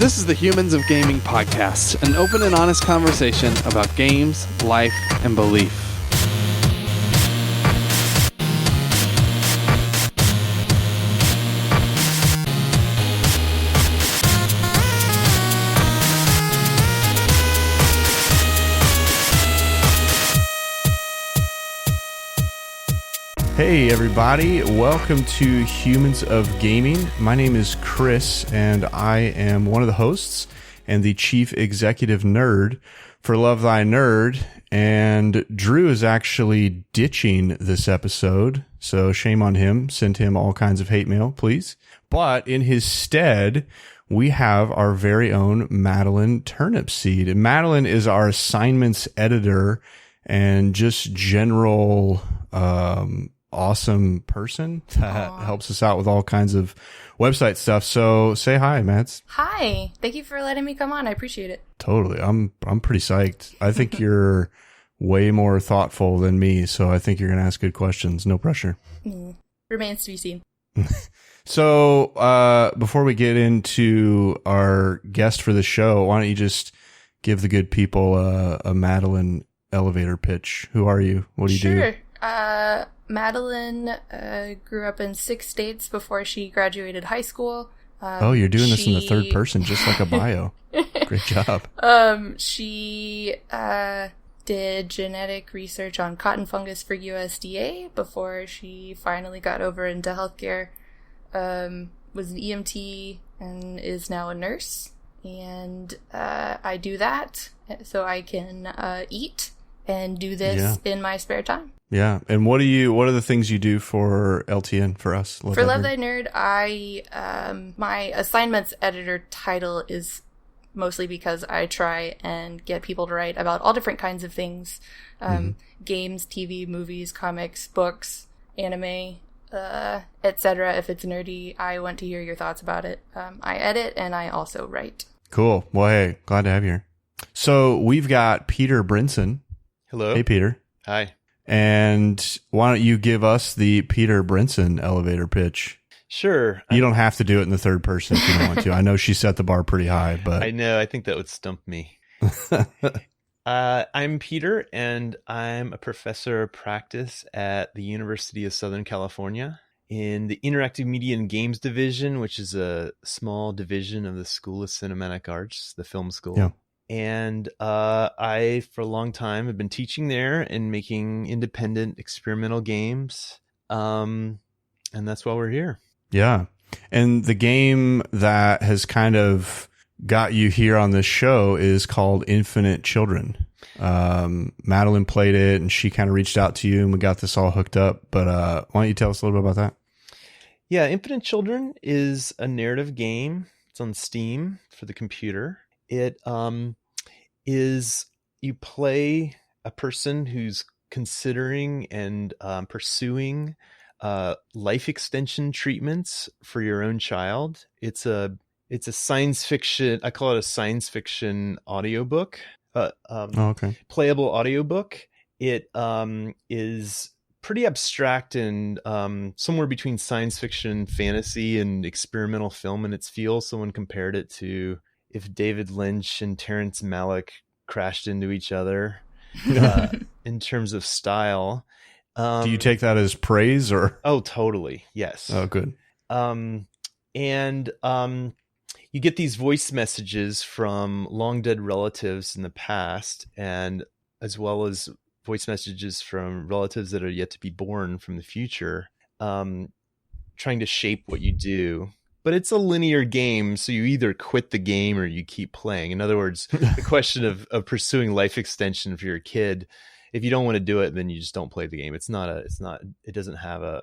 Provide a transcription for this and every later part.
This is the Humans of Gaming podcast, an open and honest conversation about games, life, and belief. Hey everybody, welcome to Humans of Gaming. My name is Chris and I am one of the hosts and the chief executive nerd for Love Thy Nerd. And Drew is actually ditching this episode, so shame on him. Send him all kinds of hate mail, please. But in his stead, we have our very own Madeline Turnipseed. And Madeline is our assignments editor and just general awesome person that helps us out with all kinds of website stuff. So say hi, Mads. Hi. Thank you for letting me come on. I appreciate it. Totally. I'm pretty psyched. I think you're way more thoughtful than me, so I think you're going to ask good questions. No pressure. Remains to be seen. So before we get into our guest for the show, why don't you just give the good people a Madeline elevator pitch? Who are you? What do you do? Sure. Madeline grew up in 6 states before she graduated high school. You're doing this in the third person, just like a bio. Great job. She did genetic research on cotton fungus for USDA before she finally got over into healthcare. Was an EMT and is now a nurse. And I do that so I can eat and do this in my spare time. Yeah. And what are the things you do for LTN, for us? For Love Thy Nerd, my assignments editor title is mostly because I try and get people to write about all different kinds of things. Games, TV, movies, comics, books, anime, etc. If it's nerdy, I want to hear your thoughts about it. I edit and I also write. Cool. Well, hey, glad to have you here. So we've got Peter Brinson. Hello. Hey, Peter. Hi. And why don't you give us the Peter Brinson elevator pitch? Sure. You don't have to do it in the third person if you don't want to. I know she set the bar pretty high, but I know. I think that would stump me. I'm Peter, and I'm a professor of practice at the University of Southern California in the Interactive Media and Games Division, which is a small division of the School of Cinematic Arts, the film school. Yeah. And I, for a long time, have been teaching there and making independent experimental games. And that's why we're here. Yeah. And the game that has kind of got you here on this show is called Infinite Children. Madeline played it and she kind of reached out to you and we got this all hooked up. But why don't you tell us a little bit about that? Yeah, Infinite Children is a narrative game. It's on Steam for the computer. It is you play a person who's considering and pursuing life extension treatments for your own child. It's a science fiction. I call it a science fiction audiobook. Playable audiobook. It is pretty abstract and somewhere between science fiction, fantasy, and experimental film in its feel. Someone compared it to if David Lynch and Terrence Malick crashed into each other in terms of style. Do you take that as praise or? Oh, totally. Yes. Oh, good. And you get these voice messages from long dead relatives in the past, and as well as voice messages from relatives that are yet to be born from the future, trying to shape what you do. But it's a linear game, so you either quit the game or you keep playing. In other words, the question of pursuing life extension for your kid, if you don't want to do it, then you just don't play the game. It doesn't have a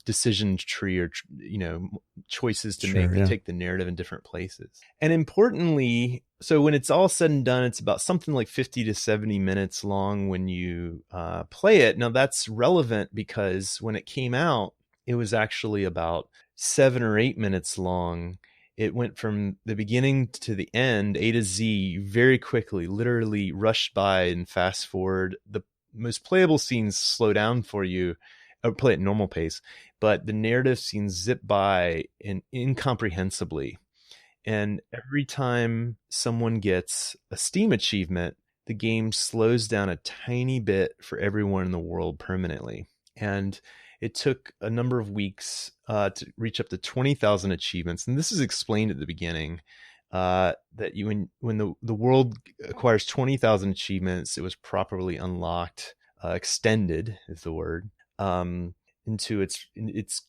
decision tree or choices to make that take the narrative in different places. And importantly, so when it's all said and done, it's about something like 50 to 70 minutes long when you play it. Now that's relevant because when it came out, it was actually about 7 or 8 minutes long. It went from the beginning to the end, A to Z, very quickly, literally rushed by and fast forward. The most playable scenes slow down for you, or play at normal pace, but the narrative scenes zip by and incomprehensibly. And every time someone gets a Steam achievement, the game slows down a tiny bit for everyone in the world permanently. And it took a number of weeks to reach up to 20,000 achievements. And this is explained at the beginning, that when the world acquires 20,000 achievements, it was properly unlocked, extended is the word, into its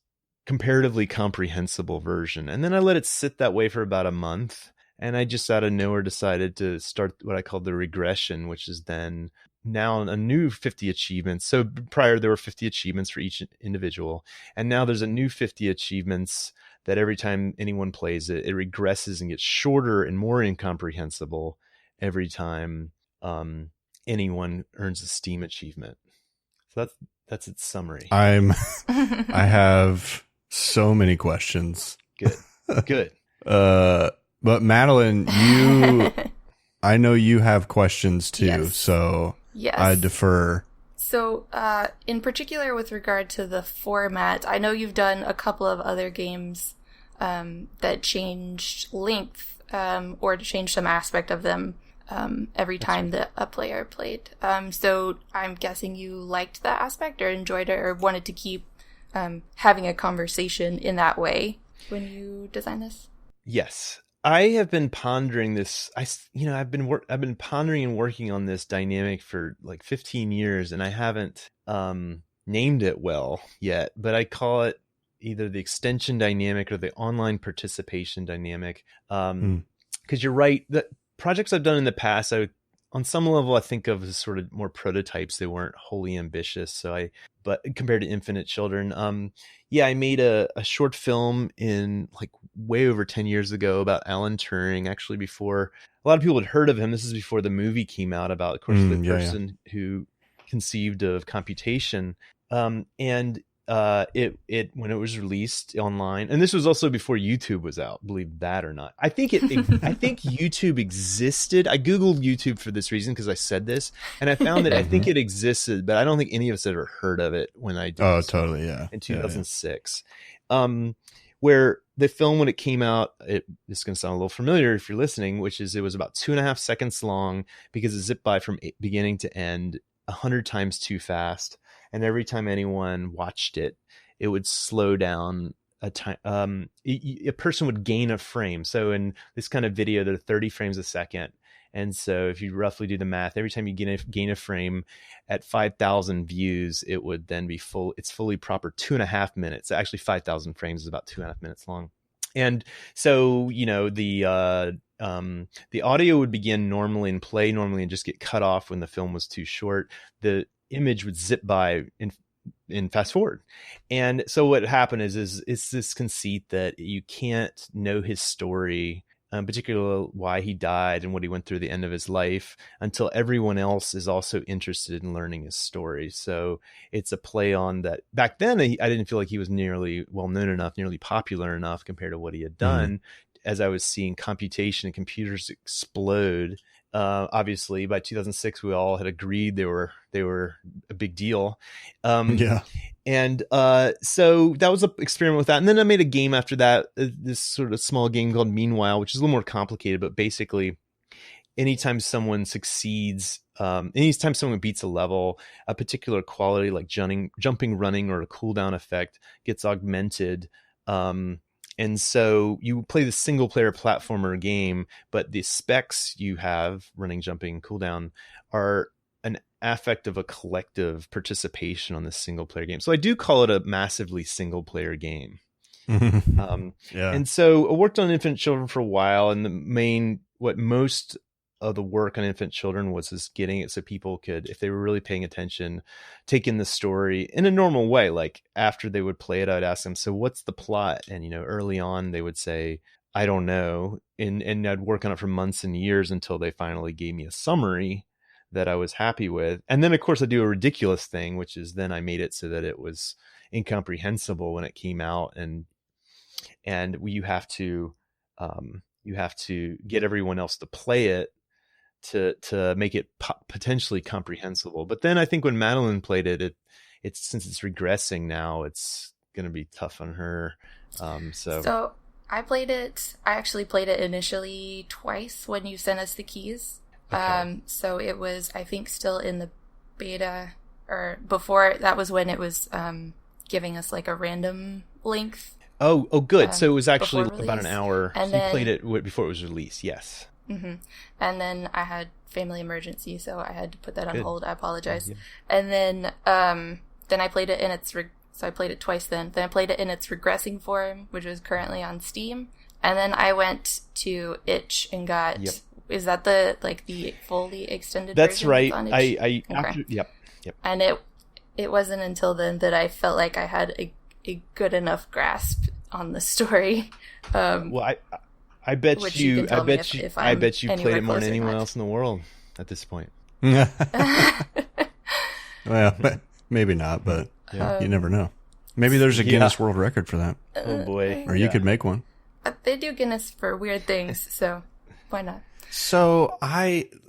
comparatively comprehensible version. And then I let it sit that way for about a month. And I just out of nowhere decided to start what I called the regression, which is then now a new 50 achievements. So prior there were 50 achievements for each individual. And now there's a new 50 achievements that every time anyone plays it, it regresses and gets shorter and more incomprehensible every time anyone earns a Steam achievement. So that's its summary. I have so many questions. Good. But Madeline, I know you have questions too, Yes. so Yes. I defer. So, in particular with regard to the format, I know you've done a couple of other games that changed length or to change some aspect of them every time that a player played. So I'm guessing you liked that aspect or enjoyed it or wanted to keep having a conversation in that way when you designed this? Yes. I have been pondering this. I've been pondering and working on this dynamic for like 15 years, and I haven't named it well yet. But I call it either the extension dynamic or the online participation dynamic. Because you're right, the projects I've done in the past, on some level, I think of as sort of more prototypes. They weren't wholly ambitious. But compared to Infinite Children, I made a short film in like way over 10 years ago about Alan Turing, actually before a lot of people had heard of him. This is before the movie came out about, of course, the person who conceived of computation. It when it was released online, and this was also before YouTube was out, believe that or not. I think YouTube existed. I Googled YouTube for this reason because I said this, and I found that I think it existed, but I don't think any of us ever heard of it when I did. Oh, totally, yeah. In 2006, where the film, when it came out, this is going to sound a little familiar if you're listening, which is it was about 2.5 seconds long because it zipped by from beginning to end 100 times too fast. And every time anyone watched it, it would slow down a time. A person would gain a frame. So in this kind of video, there are 30 frames a second. And so if you roughly do the math, every time you gain a frame at 5,000 views, it would then be it's fully proper 2.5 minutes. Actually, 5,000 frames is about 2.5 minutes long. And so, the audio would begin normally and play normally and just get cut off when the film was too short. The image would zip by in fast forward. And so what happened is it's this conceit that you can't know his story, particularly why he died and what he went through the end of his life, until everyone else is also interested in learning his story. So it's a play on that. Back then, I didn't feel like he was nearly well known enough, nearly popular enough compared to what he had done. As I was seeing computation and computers explode. Obviously, by 2006, we all had agreed they were a big deal. And so that was an experiment with that. And then I made a game after that, this sort of small game called Meanwhile, which is a little more complicated, but basically anytime someone succeeds, anytime someone beats a level, a particular quality like jumping, running, or a cooldown effect gets augmented. And so you play the single player platformer game, but the specs you have, running, jumping, cooldown, are an affect of a collective participation on this single player game. So I do call it a massively single player game. And so I worked on Infinite Children for a while, and what most of the work on Infant Children was getting it so people could, if they were really paying attention, take in the story in a normal way. Like after they would play it, I'd ask them, so what's the plot? And, early on they would say, I don't know. And I'd work on it for months and years until they finally gave me a summary that I was happy with. And then of course I do a ridiculous thing, which is then I made it so that it was incomprehensible when it came out. And you have to get everyone else to play it to make it potentially comprehensible. But then I think when Madeline played it, since it's regressing now, it's going to be tough on her. So I actually played it initially twice when you sent us the keys. Okay. So it was, I think, still in the beta, or before, that was when it was giving us like a random length. Oh, good. So it was actually Before about an release. hour. And So you then- played it before it was released. Yes. And then I had family emergency, so I had to put that on Good. hold. I apologize. Yeah. And then I played it in its so I played it twice. Then I played it in its regressing form, which is currently on Steam. And then I went to Itch and got. Yep. Is that the fully extended? That's version right. on Itch? Yep. And it wasn't until then that I felt like I had a good enough grasp on the story. Well, I bet Which you, you can tell I me bet you, if I I'm bet you played anywhere it more than close or anyone not. else in the world at this point. Well, maybe not, but Yeah. you never know. Maybe there's a Yeah. Guinness World Record for that, Oh boy. or you could make one. They do Guinness for weird things, so why not? So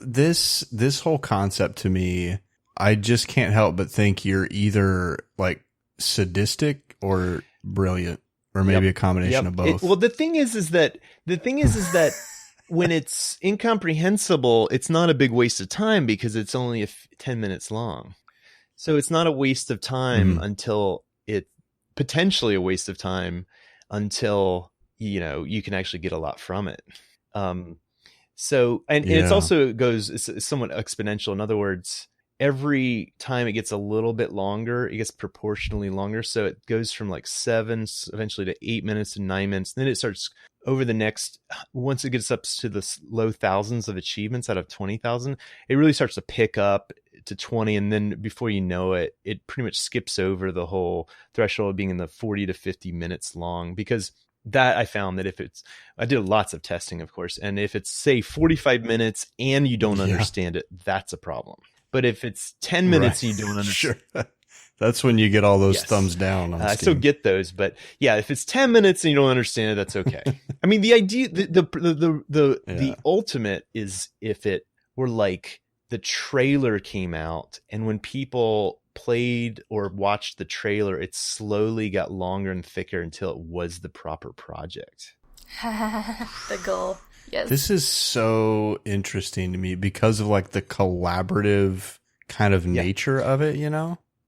this whole concept to me, I just can't help but think you're either like sadistic or brilliant, or maybe a combination of both. Well, the thing is that when it's incomprehensible, it's not a big waste of time because it's only 10 minutes long. So it's not a waste of time until it potentially a waste of time until, you can actually get a lot from it. So, and it's also it's somewhat exponential. In other words, every time it gets a little bit longer, it gets proportionally longer. So it goes from like 7 eventually to 8 minutes to 9 minutes. Then it starts over the next, once it gets up to the low thousands of achievements out of 20,000, it really starts to pick up to 20. And then before you know it, it pretty much skips over the whole threshold of being in the 40 to 50 minutes long, because that I found that I did lots of testing, of course. And if it's say 45 minutes and you don't understand it, that's a problem. But if it's 10 minutes and you don't understand, sure. That's when you get all those thumbs down. On I still get those, but yeah, if it's 10 minutes and you don't understand it, that's okay. I mean, the idea, the ultimate is if it were like the trailer came out and when people played or watched the trailer, it slowly got longer and thicker until it was the proper project. The goal. Yes. This is so interesting to me because of like the collaborative kind of nature of it,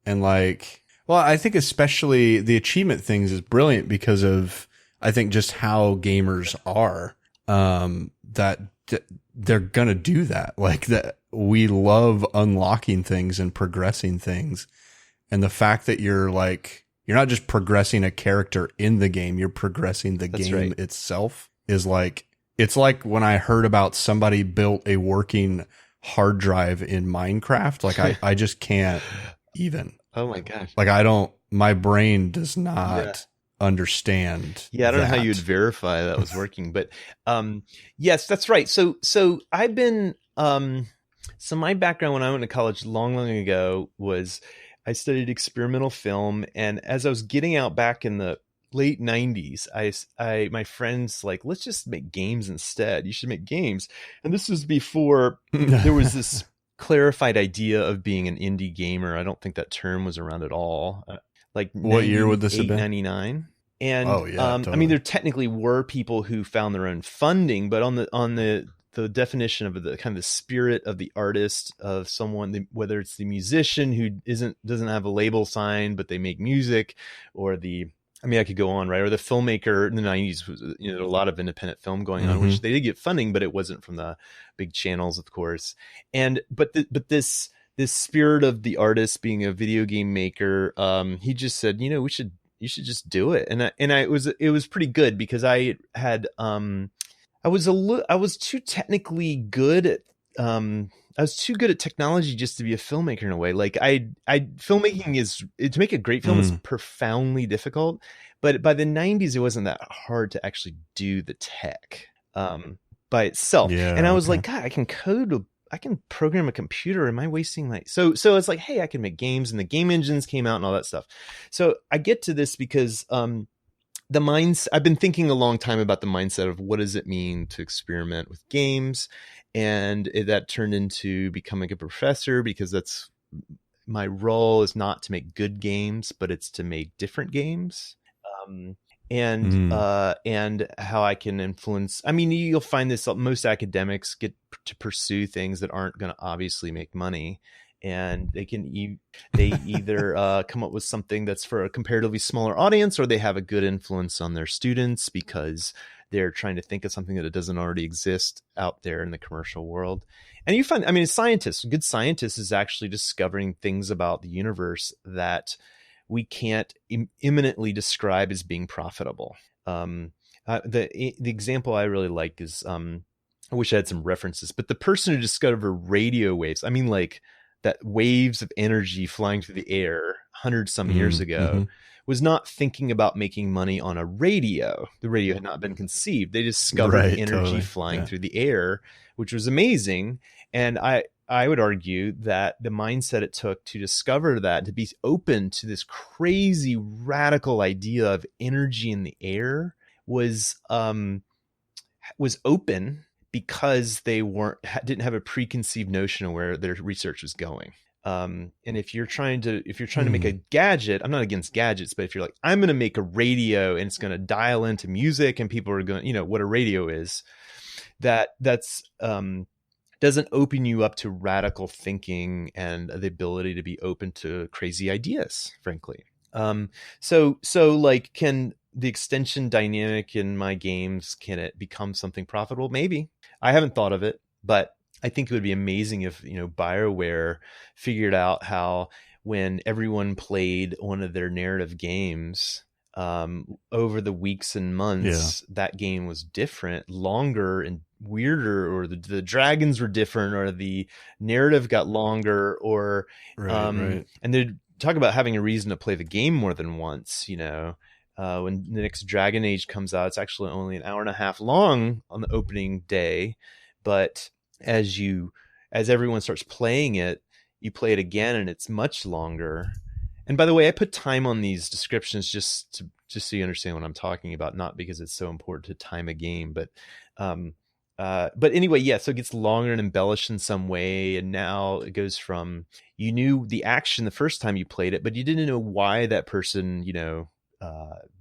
and like, well, I think especially the achievement things is brilliant because of, I think, just how gamers are, that they're going to do that. Like that we love unlocking things and progressing things. And the fact that you're not just progressing a character in the game, you're progressing the game itself is like, it's like when I heard about somebody built a working hard drive in Minecraft, like I just can't even. Oh my gosh. Like my brain does not understand. Yeah, I don't know how you'd verify that was working, but yes, that's right. So I've been so my background when I went to college long ago was I studied experimental film, and as I was getting out back in the late 90s, my friends like, let's just make games instead. You should make games. And this was before there was this clarified idea of being an indie gamer. I don't think that term was around at all. Like what year would this have been? 99. And totally. I mean, there technically were people who found their own funding, but on the definition of the kind of the spirit of the artist, of someone, whether it's the musician who doesn't have a label sign, but they make music, or I could go on, right? Or the filmmaker in the 90s was, a lot of independent film going on, which they did get funding, but it wasn't from the big channels, of course. But this spirit of the artist being a video game maker, he just said, you should just do it. It was pretty good because I had, I was too technically good at, I was too good at technology just to be a filmmaker in a way. Like filmmaking to make a great film is profoundly difficult, but by the 90s, it wasn't that hard to actually do the tech, by itself. And I was like, God, I can I can program a computer. Am I wasting so it's like, hey, I can make games, and the game engines came out and all that stuff. So I get to this because, I've been thinking a long time about the mindset of what does it mean to experiment with games. And that turned into becoming a professor, because that's my role is not to make good games, but it's to make different games. and how I can influence. I mean, you'll find this, most academics get to pursue things that aren't going to obviously make money, and they either come up with something that's for a comparatively smaller audience, or they have a good influence on their students because they're trying to think of something that doesn't already exist out there in the commercial world. And you find, I mean, a good scientist is actually discovering things about the universe that we can't imminently describe as being profitable. The example I really like is, I wish I had some references, but the person who discovered radio waves, I mean, like that waves of energy flying through the air 100 some years ago, was not thinking about making money on a radio. The radio had not been conceived. They discovered energy flying through the air, which was amazing. And I would argue that the mindset it took to discover that, to be open to this crazy radical idea of energy in the air, was open because they didn't have a preconceived notion of where their research was going. And if you're trying to make a gadget, I'm not against gadgets, but if you're like, I'm going to make a radio and it's going to dial into music and people are going, what a radio is, that's doesn't open you up to radical thinking and the ability to be open to crazy ideas, frankly. So like, can the extension dynamic in my games, can it become something profitable? Maybe. I haven't thought of it, but I think it would be amazing if, BioWare figured out how, when everyone played one of their narrative games, over the weeks and months, that game was different, longer and weirder, or the dragons were different, or the narrative got longer, or and they'd talk about having a reason to play the game more than once. When the next Dragon Age comes out, it's actually only an hour and a half long on the opening day, but as everyone starts playing it, you play it again and it's much longer. And by the way, I put time on these descriptions just so you understand what I'm talking about, not because it's so important to time a game, but anyway, so it gets longer and embellished in some way. And now it goes from, you knew the action the first time you played it, but you didn't know why that person,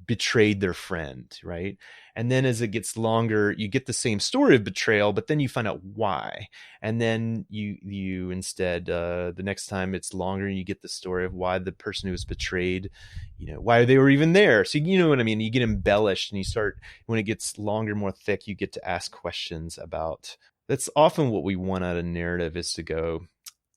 betrayed their friend, right? And then as it gets longer, you get the same story of betrayal, but then you find out why. And then you instead, the next time it's longer, you get the story of why the person who was betrayed, why they were even there. So you know what I mean? You get embellished, and you start, when it gets longer, more thick, you get to ask questions about, that's often what we want out of narrative, is to go,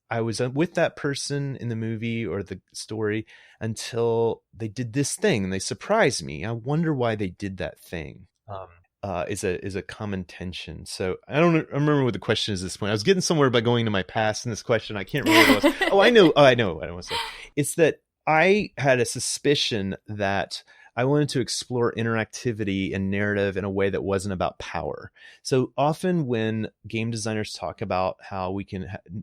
I was with that person in the movie or the story until they did this thing and they surprised me. I wonder why they did that thing. Is a common tension. So I remember what the question is at this point. I was getting somewhere by going to my past in this question. I can't remember what it was. I know. I don't want to say. It's that I had a suspicion that I wanted to explore interactivity and narrative in a way that wasn't about power. So often when game designers talk about how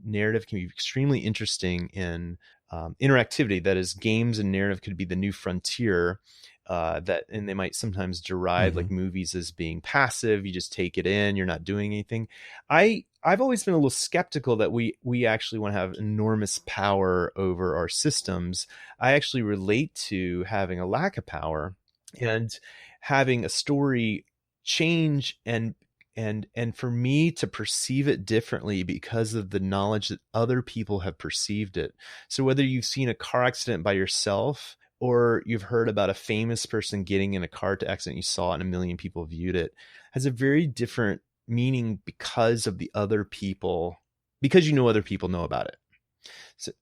narrative can be extremely interesting in interactivity, that is, games and narrative could be the new frontier, and they might sometimes deride like movies as being passive. You just take it in, you're not doing anything. I've always been a little skeptical that we actually want to have enormous power over our systems. I actually relate to having a lack of power and having a story change and for me to perceive it differently because of the knowledge that other people have perceived it. So whether you've seen a car accident by yourself, or you've heard about a famous person getting in a car accident, you saw it and 1 million people viewed it, has a very different meaning because of the other people, because other people know about it. So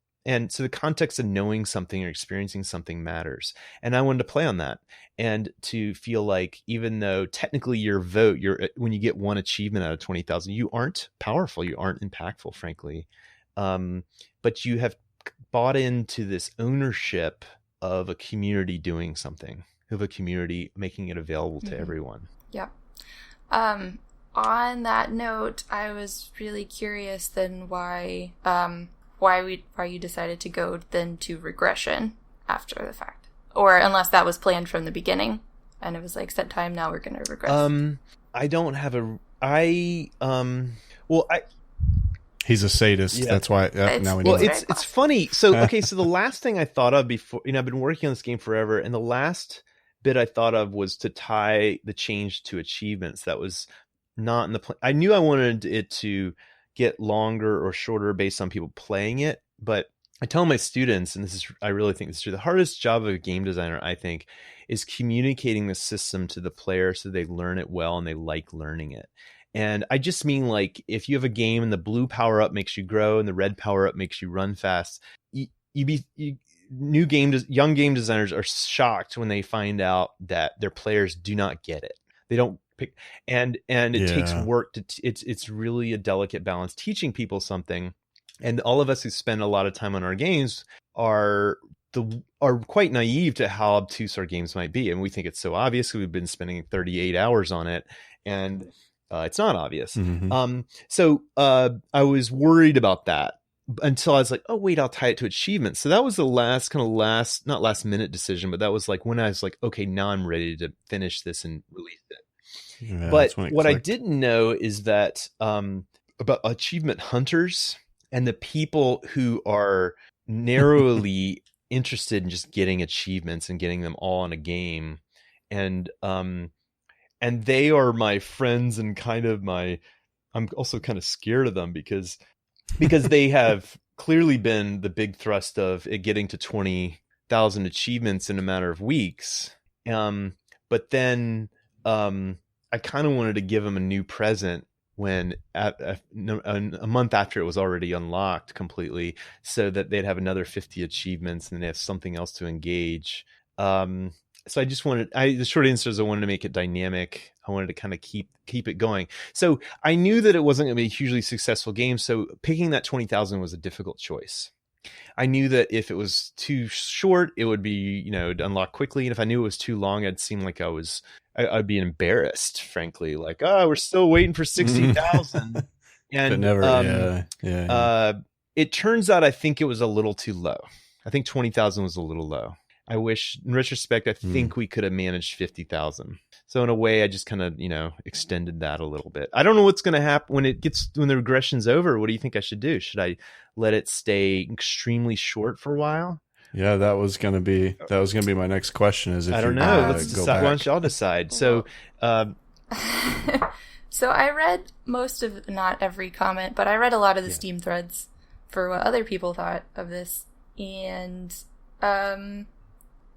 the context of knowing something or experiencing something matters. And I wanted to play on that, and to feel like, even though technically your vote, when you get one achievement out of 20,000, you aren't powerful, you aren't impactful, frankly. But you have bought into this ownership of a community doing something, of a community making it available to everyone. Yeah. On that note, I was really curious then why you decided to go then to regression after the fact, or unless that was planned from the beginning and it was like, set time, now we're going to regress. I don't have He's a sadist. Yeah. That's why. Now we know. Well, it's funny. So okay, so the last thing I thought of before, I've been working on this game forever, and the last bit I thought of was to tie the change to achievements. That was not in the plan. I knew I wanted it to get longer or shorter based on people playing it, but I tell my students, and I really think this is true, the hardest job of a game designer, I think, is communicating the system to the player so they learn it well and they like learning it. And I just mean, like, if you have a game and the blue power up makes you grow and the red power up makes you run fast, young game designers are shocked when they find out that their players do not get it. They don't pick, and it takes work to. It's really a delicate balance teaching people something, and all of us who spend a lot of time on our games are quite naive to how obtuse our games might be, and we think it's so obvious. We've been spending 38 hours on it, and it's not obvious. So I was worried about that until I was like, oh wait, I'll tie it to achievements. So that was the not last minute decision, but that was like when I was like, okay, now I'm ready to finish this and release it. Yeah, but what I didn't know is that about achievement hunters and the people who are narrowly interested in just getting achievements and getting them all in a game, and they are my friends and I'm also kind of scared of them because they have clearly been the big thrust of it getting to 20,000 achievements in a matter of weeks. But then I kind of wanted to give them a new present when a month after it was already unlocked completely, so that they'd have another 50 achievements and they have something else to engage. So I just the short answer is I wanted to make it dynamic. I wanted to kind of keep it going. So I knew that it wasn't going to be a hugely successful game. So picking that 20,000 was a difficult choice. I knew that if it was too short, it would be, unlock quickly. And if I knew it was too long, it'd seem like I'd be embarrassed, frankly. Like, oh, we're still waiting for 60,000. And never, it turns out I think it was a little too low. I think 20,000 was a little low. I wish, in retrospect, I think we could have managed 50,000. So in a way, I just kind of, extended that a little bit. I don't know what's going to happen when the regression's over. What do you think I should do? Should I let it stay extremely short for a while? Yeah, that was going to be my next question. Is if I don't know. Let's decide. Why don't y'all decide? So, so I read not every comment, but I read a lot of the Steam threads for what other people thought of this, and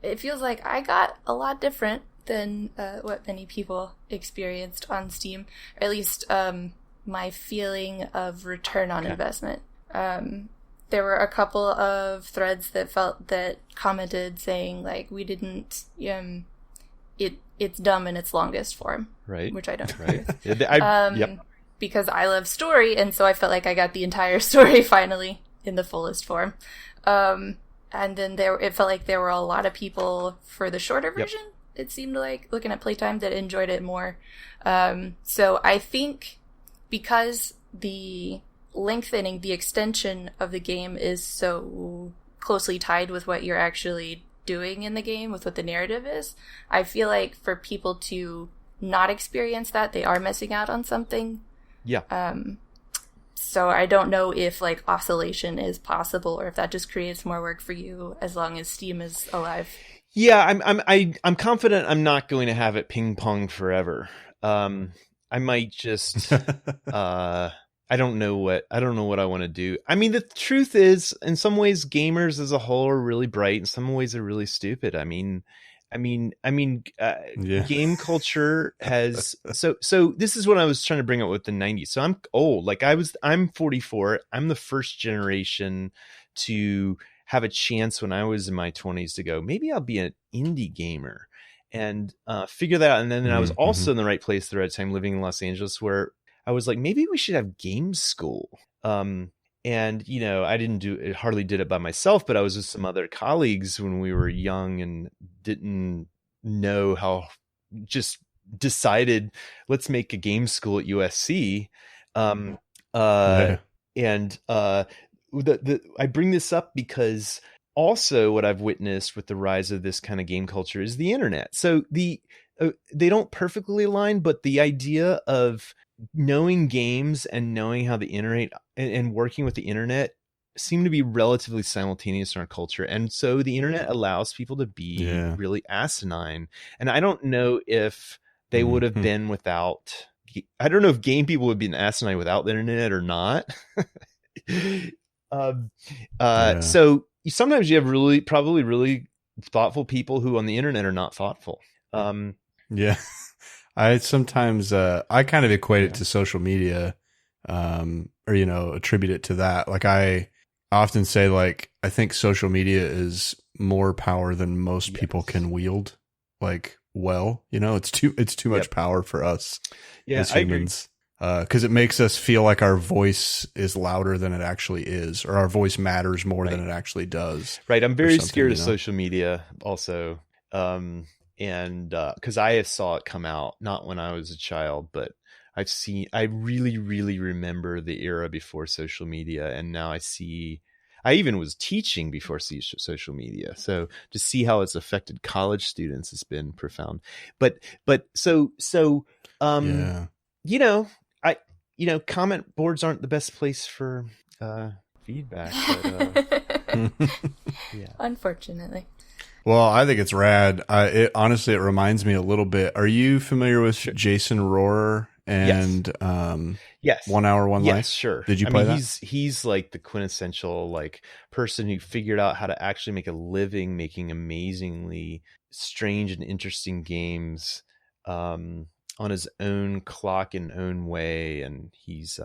it feels like I got a lot different than what many people experienced on Steam, or at least my feeling of return on investment. There were a couple of threads that commented saying, like, we didn't, it's dumb in its longest form. Right. Which I don't agree with. Because I love story, and so I felt like I got the entire story finally in the fullest form. And then it felt like there were a lot of people for the shorter version. It seemed like, looking at playtime, that enjoyed it more. So I think because the extension of the game is so closely tied with what you're actually doing in the game, with what the narrative is, I feel like for people to not experience that, they are missing out on something. Yeah. So I don't know if, like, oscillation is possible, or if that just creates more work for you as long as Steam is alive. Yeah, I'm confident I'm not going to have it ping pong forever. I might just I don't know what I want to do. I mean, the truth is, in some ways, gamers as a whole are really bright. In some ways, they're really stupid. Game culture has so this is what I was trying to bring up with the 90s. So I'm old. Like I'm 44. I'm the first generation to have a chance when I was in my 20s to go, maybe I'll be an indie gamer and figure that out. And then I was also in the right place at the right time, living in Los Angeles, where I was like, maybe we should have game school. And, I hardly did it by myself, but I was with some other colleagues when we were young and didn't know how, just decided, let's make a game school at USC. I bring this up because also what I've witnessed with the rise of this kind of game culture is the internet. So they don't perfectly align, but the idea of knowing games and knowing how the internet and working with the internet seem to be relatively simultaneous in our culture. And so the internet allows people to be really asinine. And I don't know if they would have been without, I don't know if game people would be asinine without the internet or not. So sometimes you have probably really thoughtful people who on the internet are not thoughtful. I sometimes, I kind of equate it to social media, or, you know, attribute it to that. Like I often say, like, I think social media is more power than most people can wield. Like, well, you know, it's too much power for us as humans. Because it makes us feel like our voice is louder than it actually is, or our voice matters more than it actually does. Right. I'm very scared of social media also. And because I saw it come out, not when I was a child, but I really, really remember the era before social media. And now I even was teaching before social media. So to see how it's affected college students has been profound. But so, you know, comment boards aren't the best place for feedback. But, Unfortunately. Well, I think it's rad. Honestly, it reminds me a little bit. Are you familiar with Jason Rohrer and 1 Hour, One Life? Yes, sure. Did you play that? He's like the quintessential like person who figured out how to actually make a living making amazingly strange and interesting games on his own clock and own way. And he's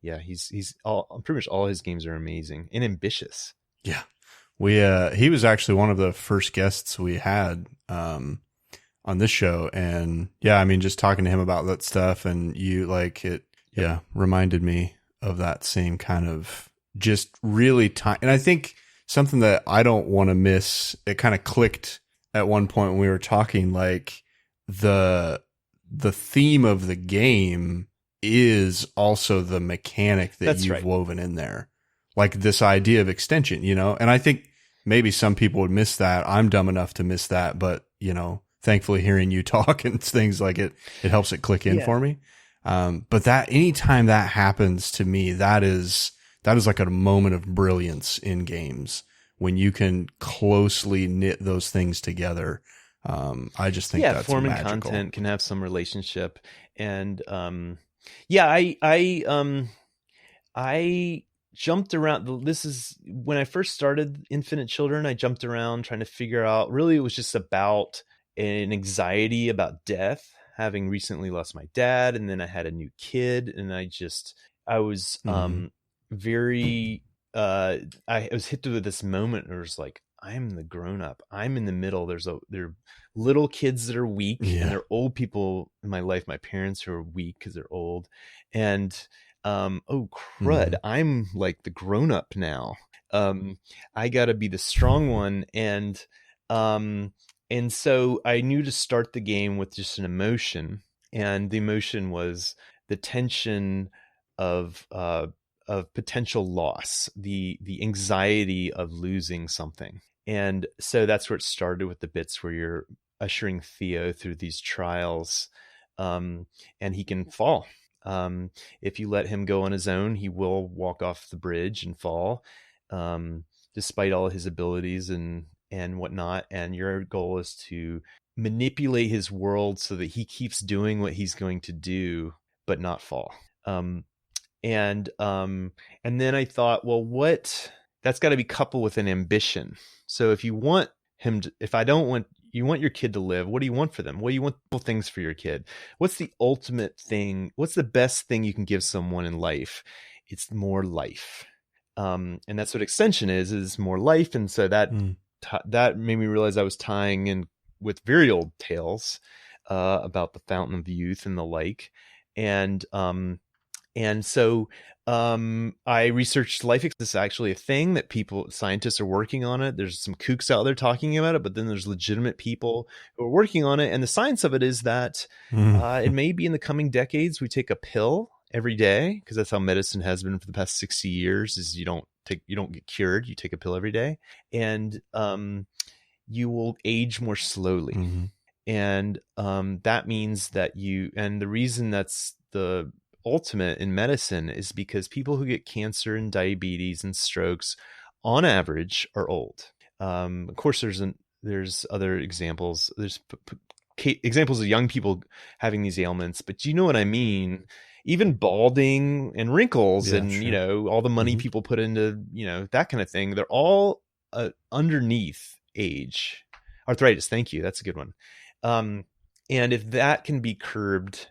pretty much all his games are amazing and ambitious. Yeah. He was actually one of the first guests we had on this show, and I mean, just talking to him about that stuff, and reminded me of that same kind of just really time. And I think something that I don't want to miss, it kind of clicked at one point when we were talking, like the theme of the game is also the mechanic that you've woven in there. Like this idea of extension, you know, and I think maybe some people would miss that. I'm dumb enough to miss that, but you know, thankfully hearing you talk and things like it helps it click in for me. But that anytime that happens to me, that is like a moment of brilliance in games when you can closely knit those things together. I just think that's form magical. And content can have some relationship. And I jumped around. This is when I first started Infinite Children. I jumped around trying to figure out, really it was just about an anxiety about death, having recently lost my dad, and then I had a new kid, and I was I was hit with this moment where it was like, I'm the grown up, I'm in the middle. There are little kids that are weak, and there are old people in my life, my parents, who are weak because they're old, and oh crud, I'm like the grown up now. I gotta be the strong one. And so I knew to start the game with just an emotion, and the emotion was the tension of potential loss, the anxiety of losing something. And so that's where it started, with the bits where you're ushering Theo through these trials, and he can fall. If you let him go on his own, he will walk off the bridge and fall, despite all his abilities and whatnot. And your goal is to manipulate his world so that he keeps doing what he's going to do, but not fall. And then I thought, well, that's got to be coupled with an ambition. So if you want him to, you want your kid to live, what do you want for them? What do you want things for your kid? What's the ultimate thing? What's the best thing you can give someone in life? It's more life. And that's what extension is more life. And so that made me realize I was tying in with very old tales about the fountain of youth and the like. And so I researched life. This is actually a thing that scientists are working on it. There's some kooks out there talking about it, but then there's legitimate people who are working on it. And the science of it is that it may be in the coming decades, we take a pill every day, because that's how medicine has been for the past 60 years, is you don't get cured. You take a pill every day, and you will age more slowly. And that means that and the reason that's the ultimate in medicine is because people who get cancer and diabetes and strokes on average are old. Of course, there's other examples. There's examples of young people having these ailments, but you know what I mean? Even balding and wrinkles and, sure. all the money people put into, that kind of thing. They're all underneath age. Arthritis. Thank you. That's a good one. And if that can be curbed,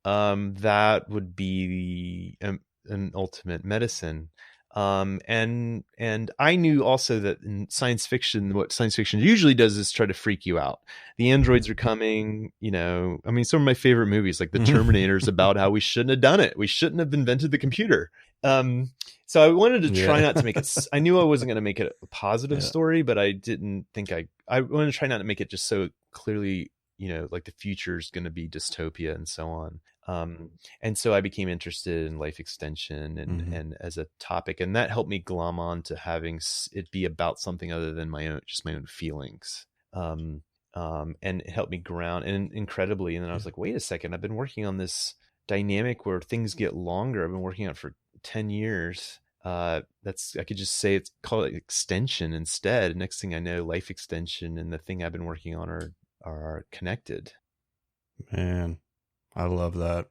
that would be an ultimate medicine. And I knew also that in science fiction, what science fiction usually does is try to freak you out. The androids are coming, some of my favorite movies, like The Terminator, is about how we shouldn't have done it. We shouldn't have invented the computer. So I wanted to try not to make it, I knew I wasn't going to make it a positive story, but I didn't think I wanted to try not to make it just so clearly, like the future is going to be dystopia and so on. And so I became interested in life extension and as a topic, and that helped me glom on to having it be about something other than my own feelings. And it helped me ground and incredibly. And then I was like, wait a second, I've been working on this dynamic where things get longer. I've been working on it for 10 years. I could just say call it extension instead. Next thing I know, life extension and the thing I've been working on are connected. Man, I love that.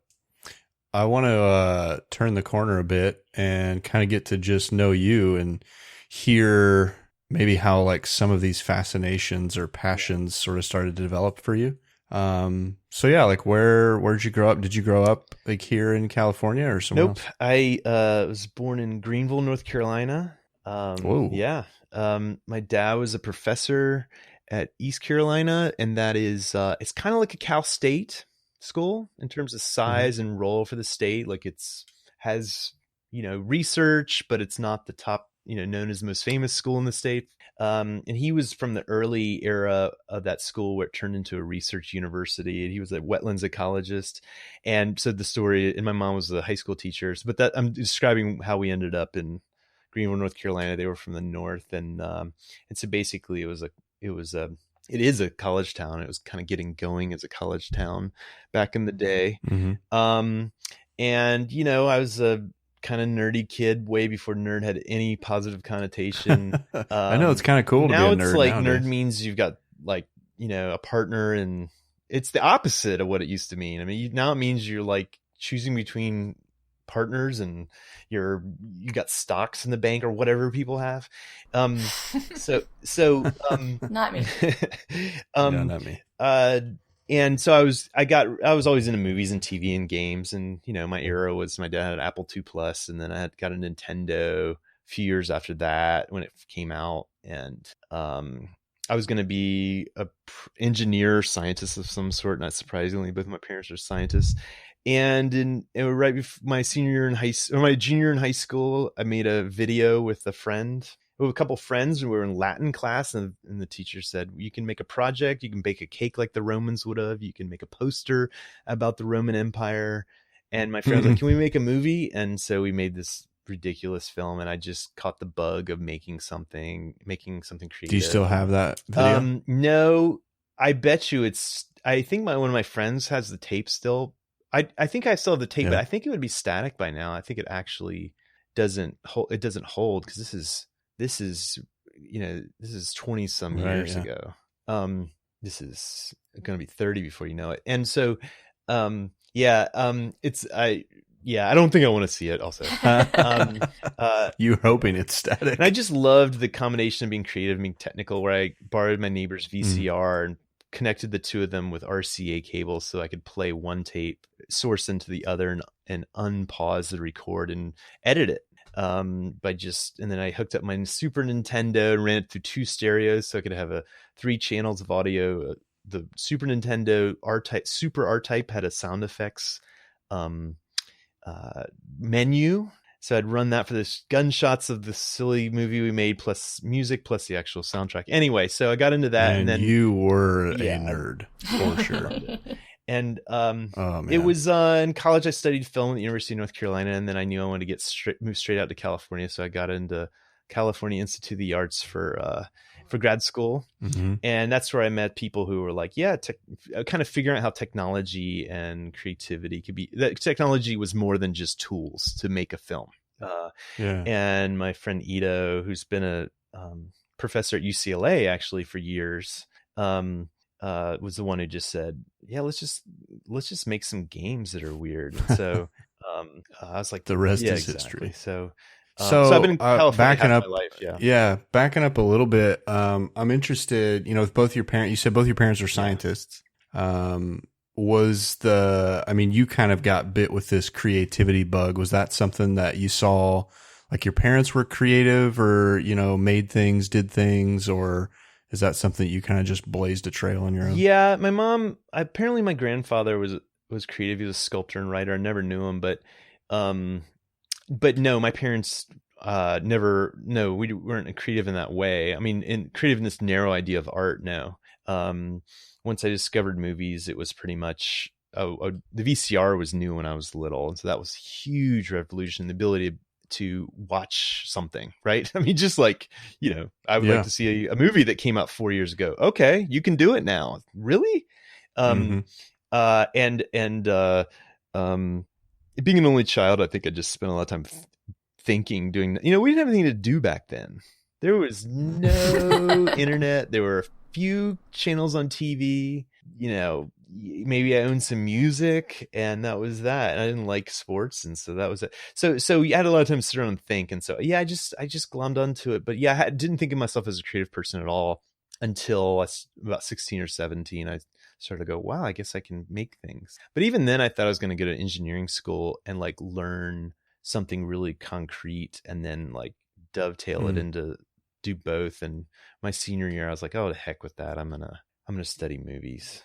I want to turn the corner a bit and kind of get to just know you and hear maybe how like some of these fascinations or passions sort of started to develop for you. So yeah, like where'd you grow up? Did you grow up like here in California or somewhere else? I was born in Greenville, North Carolina. Whoa. Yeah. My dad was a professor at East Carolina, and that is it's kind of like a Cal State school in terms of size and role for the state. Like has research, but it's not the top, known as the most famous school in the state. And he was from the early era of that school where it turned into a research university. And he was a wetlands ecologist. And so the story, and my mom was a high school teacher. But that I'm describing how we ended up in Greenville, North Carolina. They were from the north, and so basically it is a college town. It was kind of getting going as a college town back in the day. And I was a kind of nerdy kid way before nerd had any positive connotation. I know, it's kind of cool to be a nerd. Now it's like nowadays. Nerd means you've got like, a partner, and it's the opposite of what it used to mean. I mean, now it means you're like choosing between partners and you got stocks in the bank or whatever people have. So Not me. No, not me. And so I was always into movies and TV and games. And, my era was my dad had an Apple II Plus, and then I got a Nintendo a few years after that when it came out. And, I was going to be a engineer, scientist of some sort. Not surprisingly, both my parents are scientists. And right before my junior year in high school, I made a video with a couple friends, and we were in Latin class, and the teacher said, you can make a project, you can bake a cake like the Romans would have, you can make a poster about the Roman Empire. And my friend was like, can we make a movie? And so we made this ridiculous film, and I just caught the bug of making something creative. Do you still have that video? No, I bet you I think one of my friends has the tape still. I think I still have the tape, but I think it would be static by now. I think it actually doesn't hold. It doesn't hold because this is 20 some years ago. This is going to be 30 before you know it. And so, I don't think I want to see it also. You're hoping it's static. And I just loved the combination of being creative and being technical, where I borrowed my neighbor's VCR and connected the two of them with RCA cables so I could play one tape, source into the other, and unpause the record and edit it. And then I hooked up my Super Nintendo and ran it through 2 stereos so I could have 3 channels of audio. The Super Nintendo Super R-Type had a sound effects menu. So I'd run that for the gunshots of the silly movie we made, plus music, plus the actual soundtrack. Anyway, so I got into that. And then you were a nerd for sure. And it was in college. I studied film at the University of North Carolina, and then I knew I wanted to move straight out to California. So I got into California Institute of the Arts for for grad school. Mm-hmm. And that's where I met people who were like, yeah, kind of figuring out how technology and creativity could be, that technology was more than just tools to make a film. And my friend Ito, who's been a professor at UCLA actually for years, was the one who just said, yeah, let's just make some games that are weird. And so I was like, the rest is exactly. history. So I've been in California half my life. Yeah. Backing up a little bit. I'm interested, with both your parents, you said both your parents are scientists. You kind of got bit with this creativity bug. Was that something that you saw, like your parents were creative or, made things, did things, or is that something that you kind of just blazed a trail on your own? Yeah. Apparently my grandfather was creative. He was a sculptor and writer. I never knew him, but no, my parents, we weren't creative in that way. I mean, creative in this narrow idea of art. No. Once I discovered movies, it was pretty much, the VCR was new when I was little. And so that was a huge revolution, the ability to watch something, right? I mean, just like, I would like to see a movie that came out 4 years ago. Okay. You can do it now. Really? Being an only child, I think I just spent a lot of time thinking, doing, we didn't have anything to do back then. There was no internet. There were a few channels on TV, maybe I owned some music and that was that. And I didn't like sports. And so that was it. So you had a lot of time to sit around and think. And so, I just glommed onto it, but I didn't think of myself as a creative person at all until I was about 16 or 17. I started to go, wow, I guess I can make things. But even then I thought I was going to go to engineering school and like learn something really concrete and then like dovetail it into do both. And my senior year, I was like, oh, to heck with that. I'm gonna study movies.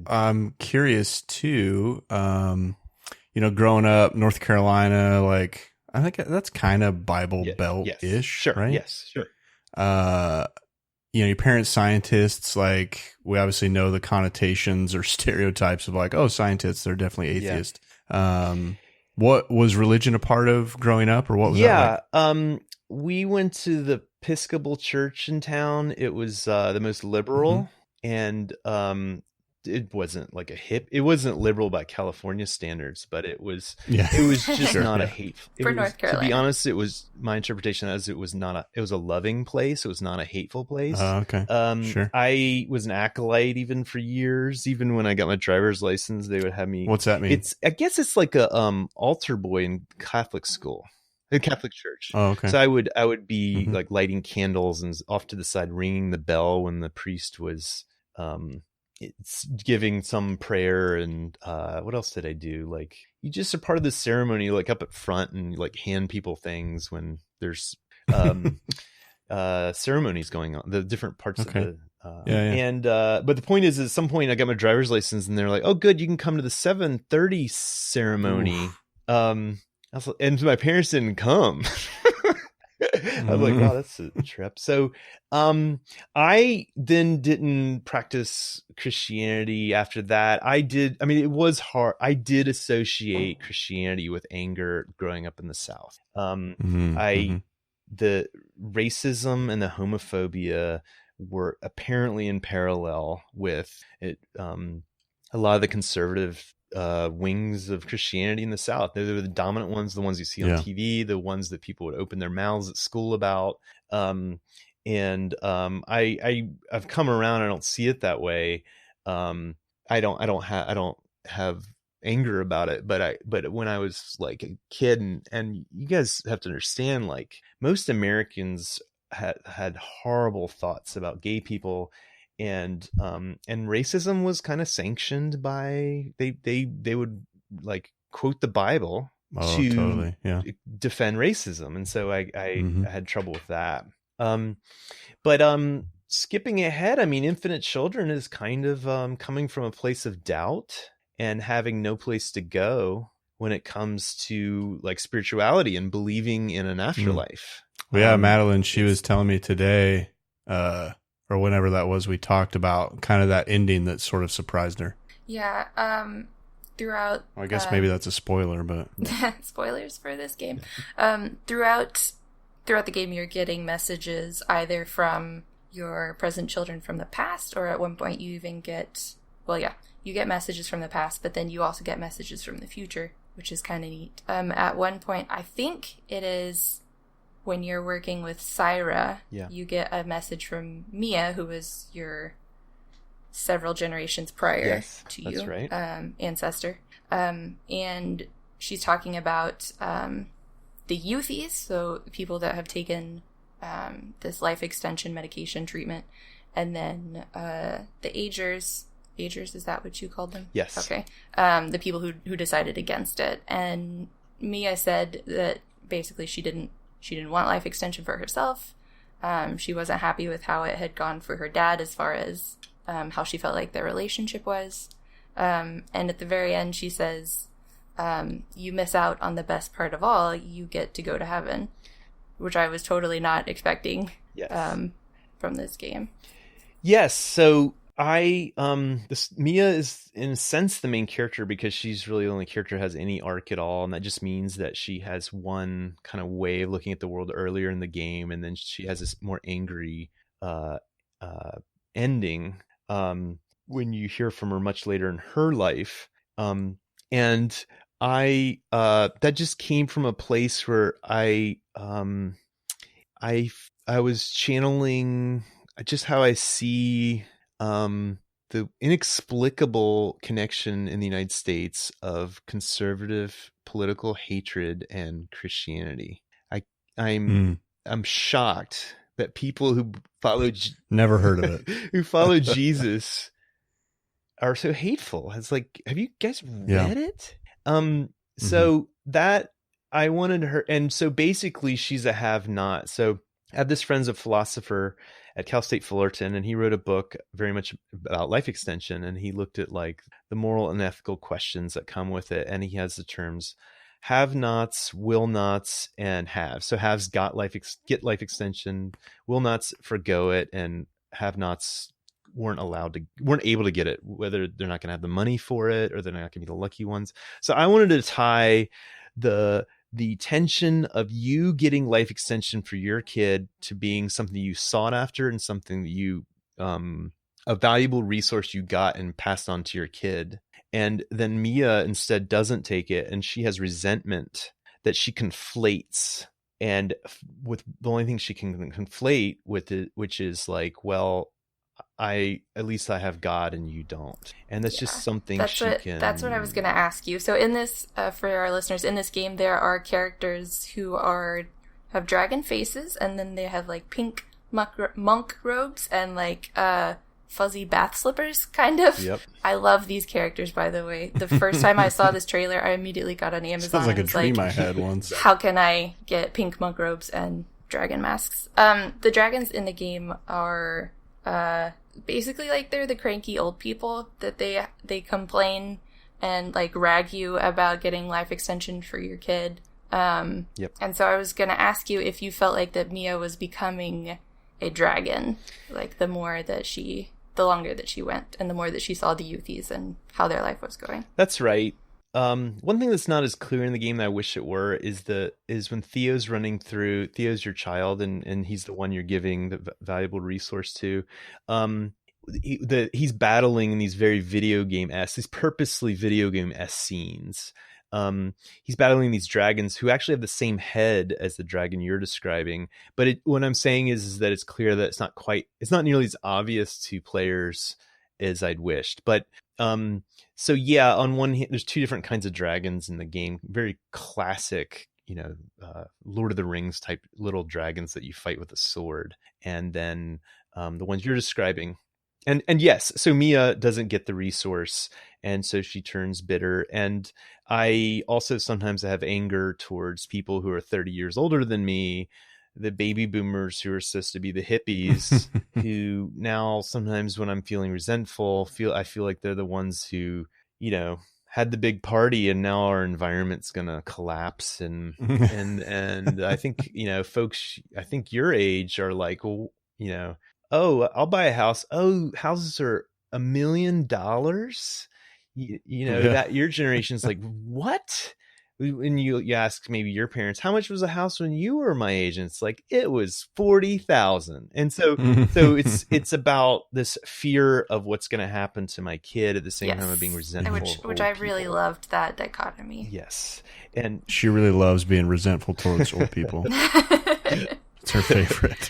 I'm curious too. Growing up North Carolina, like I think that's kind of Bible Belt-ish, yes. Sure, right? Yes, sure. Your parents scientists, like we obviously know the connotations or stereotypes of like, oh, scientists, they're definitely atheist. What was religion a part of growing up, or what was that like? We went to the Episcopal church in town. It was the most liberal, and it wasn't like it wasn't liberal by California standards, but it was just not a hateful. For North Carolina, to be honest, it was my interpretation as it was a loving place. It was not a hateful place. Okay. Sure. I was an acolyte even for years. Even when I got my driver's license, they would have me. What's that mean? I guess it's like a altar boy in Catholic school. The Catholic church. Oh, okay. So I would be like lighting candles and off to the side ringing the bell when the priest was it's giving some prayer. And what else did I do? Like you just are part of the ceremony, like up at front and like hand people things when there's ceremonies going on, the different parts of the and but the point is at some point I got my driver's license and they're like, oh good, you can come to the 7:30 ceremony. And my parents didn't come. I was like, wow, that's a trip. So I then didn't practice Christianity after that. It was hard. I did associate Christianity with anger growing up in the South. The racism and the homophobia were apparently in parallel with it. A lot of the conservative wings of Christianity in the South. They were the dominant ones, the ones you see on TV, the ones that people would open their mouths at school about. I've come around. I don't see it that way. I don't have anger about it, but when I was like a kid and you guys have to understand, like most Americans had horrible thoughts about gay people. And racism was kind of sanctioned by they would like quote the Bible to defend racism, and so I had trouble with that. But skipping ahead, I mean, Infinite Children is kind of coming from a place of doubt and having no place to go when it comes to like spirituality and believing in an afterlife. Well, yeah, Madeline, she was telling me today. Or whenever that was, we talked about kind of that ending that sort of surprised her. Yeah. Throughout. Well, I guess maybe that's a spoiler, but spoilers for this game. Throughout the game, you're getting messages either from your present children from the past, or at one point you even get, well, yeah, you get messages from the past, but then you also get messages from the future, which is kind of neat. At one point, I think it is when you're working with Syra, you get a message from Mia, who was your several generations prior to you, right. Ancestor. And she's talking about the youthies, so people that have taken this life extension medication treatment, and then the agers. Agers, is that what you called them? Yes. Okay. The people who decided against it. And Mia said that basically she didn't want life extension for herself. She wasn't happy with how it had gone for her dad as far as how she felt like their relationship was. And at the very end, she says, you miss out on the best part of all. You get to go to heaven, which I was totally not expecting from this game. Yes. So Mia is in a sense the main character because she's really the only character who has any arc at all. And that just means that she has one kind of way of looking at the world earlier in the game. And then she has this more angry ending when you hear from her much later in her life. And that just came from a place where I was channeling just how I see the inexplicable connection in the United States of conservative political hatred and Christianity. I'm shocked that people who follow never heard of it who follow Jesus are so hateful. It's like, have you guys read it? So that I wanted her, and so basically she's a have-not. So I have this friend's a philosopher at Cal State Fullerton, and he wrote a book very much about life extension, and he looked at like the moral and ethical questions that come with it, and he has the terms have-nots, will-nots, and haves. So haves get life extension, will-nots forgo it, and have-nots weren't able to get it, whether they're not going to have the money for it or they're not going to be the lucky ones. So I wanted to tie the tension of you getting life extension for your kid to being something you sought after and something that you a valuable resource you got and passed on to your kid. And then Mia instead doesn't take it, and she has resentment that she conflates, and with the only thing she can conflate with it, which is like, well, at least I have God and you don't. And that's just something that's what I was going to ask you. So in this, for our listeners, in this game, there are characters who have dragon faces, and then they have like pink monk robes and like fuzzy bath slippers, kind of. Yep. I love these characters, by the way. The first time I saw this trailer, I immediately got on Amazon. Sounds like a dream I had once. How can I get pink monk robes and dragon masks? The dragons in the game are basically like they're the cranky old people that they complain and like rag you about getting life extension for your kid. Yep. And so I was going to ask you if you felt like that Mia was becoming a dragon, like the longer that she went and the more that she saw the youthies and how their life was going. That's right. One thing that's not as clear in the game that I wish it were is when Theo's running through. Theo's your child, and he's the one you're giving the valuable resource to. He's battling in these very these purposely video game-esque scenes. He's battling these dragons who actually have the same head as the dragon you're describing. But what I'm saying is that it's clear that it's not nearly as obvious to players as I'd wished. But so yeah, on one hand, there's two different kinds of dragons in the game. Very classic, Lord of the Rings type little dragons that you fight with a sword. And then the ones you're describing. And yes, so Mia doesn't get the resource, and so she turns bitter. And I also sometimes have anger towards people who are 30 years older than me, the baby boomers who are supposed to be the hippies, who now sometimes when I'm feeling resentful, I feel like they're the ones who, had the big party and now our environment's gonna collapse. And I think, folks, I think your age are like, well, oh, I'll buy a house. Oh, houses are $1 million. That your generation's like, what? when you ask maybe your parents, how much was a house when you were my age? And it's like, it was 40,000. And so it's about this fear of what's going to happen to my kid at the same time of being resentful. Which I really loved that dichotomy. Yes. And she really loves being resentful towards old people. It's her favorite.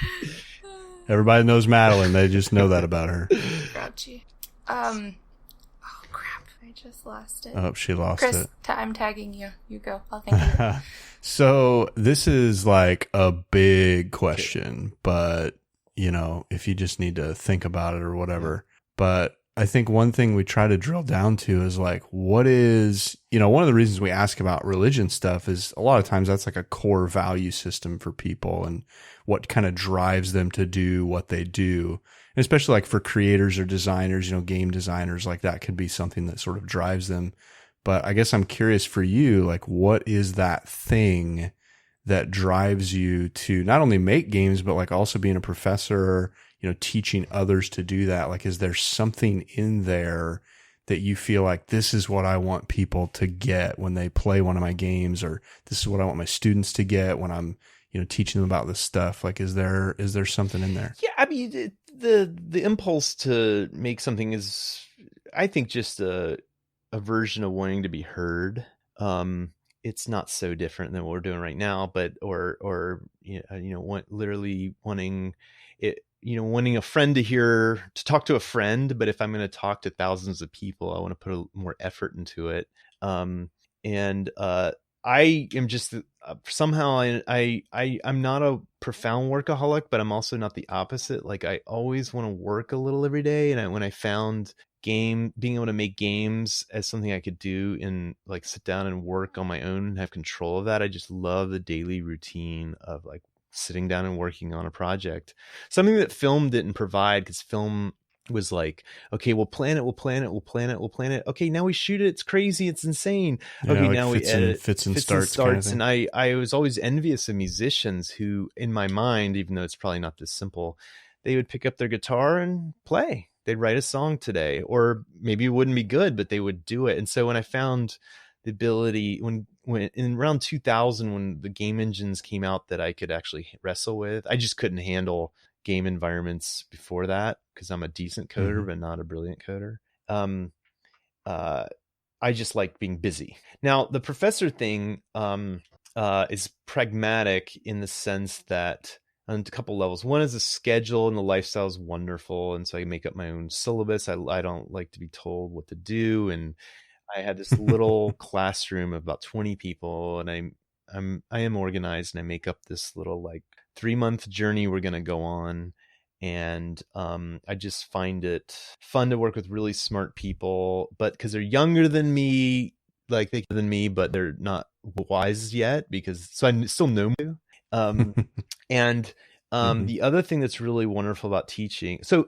Everybody knows Madeline. They just know that about her. Grouchy. Oh crap! I just lost it. Oh, she lost Chris, it. I'm tagging you. You go. I'll think of it. So this is like a big question, but if you just need to think about it or whatever. But I think one thing we try to drill down to is like, what is, one of the reasons we ask about religion stuff is a lot of times that's like a core value system for people and what kind of drives them to do what they do. And especially like for creators or designers, game designers, like that could be something that sort of drives them. But I guess I'm curious for you, like, what is that thing that drives you to not only make games, but like also being a professor, teaching others to do that? Like, is there something in there that you feel like this is what I want people to get when they play one of my games, or this is what I want my students to get when I'm, teaching them about this stuff? Like, is there something in there? Yeah. I mean, the impulse to make something is, I think, just a version of wanting to be heard. It's not so different than what we're doing right now, but, literally wanting it, wanting a friend to talk to a friend. But if I'm going to talk to thousands of people, I want to put more effort into it. I am just somehow I'm not a profound workaholic, but I'm also not the opposite. Like, I always want to work a little every day. And when I found being able to make games as something I could do and like sit down and work on my own and have control of that, I just love the daily routine of like sitting down and working on a project. Something that film didn't provide, because film was like, okay, we'll plan it. Okay, now we shoot it. It's crazy. It's insane. Okay, like now we edit. Fits and starts. Kind of and I was always envious of musicians who, in my mind, even though it's probably not this simple, they would pick up their guitar and play. They'd write a song today, or maybe it wouldn't be good, but they would do it. And so when I found the ability, when in around 2000, when the game engines came out that I could actually wrestle with, I just couldn't handle game environments before that because I'm a decent coder, but not a brilliant coder. I just like being busy. Now, the professor thing is pragmatic in the sense that on a couple levels. One is the schedule, and the lifestyle is wonderful, and so I make up my own syllabus. I don't like to be told what to do, and I had this little classroom of about 20 people, and I am organized, and I make up this little like 3-month journey we're going to go on. And I just find it fun to work with really smart people, but because they're younger than me, but they're not wise yet, so I still know you. And the other thing that's really wonderful about teaching. So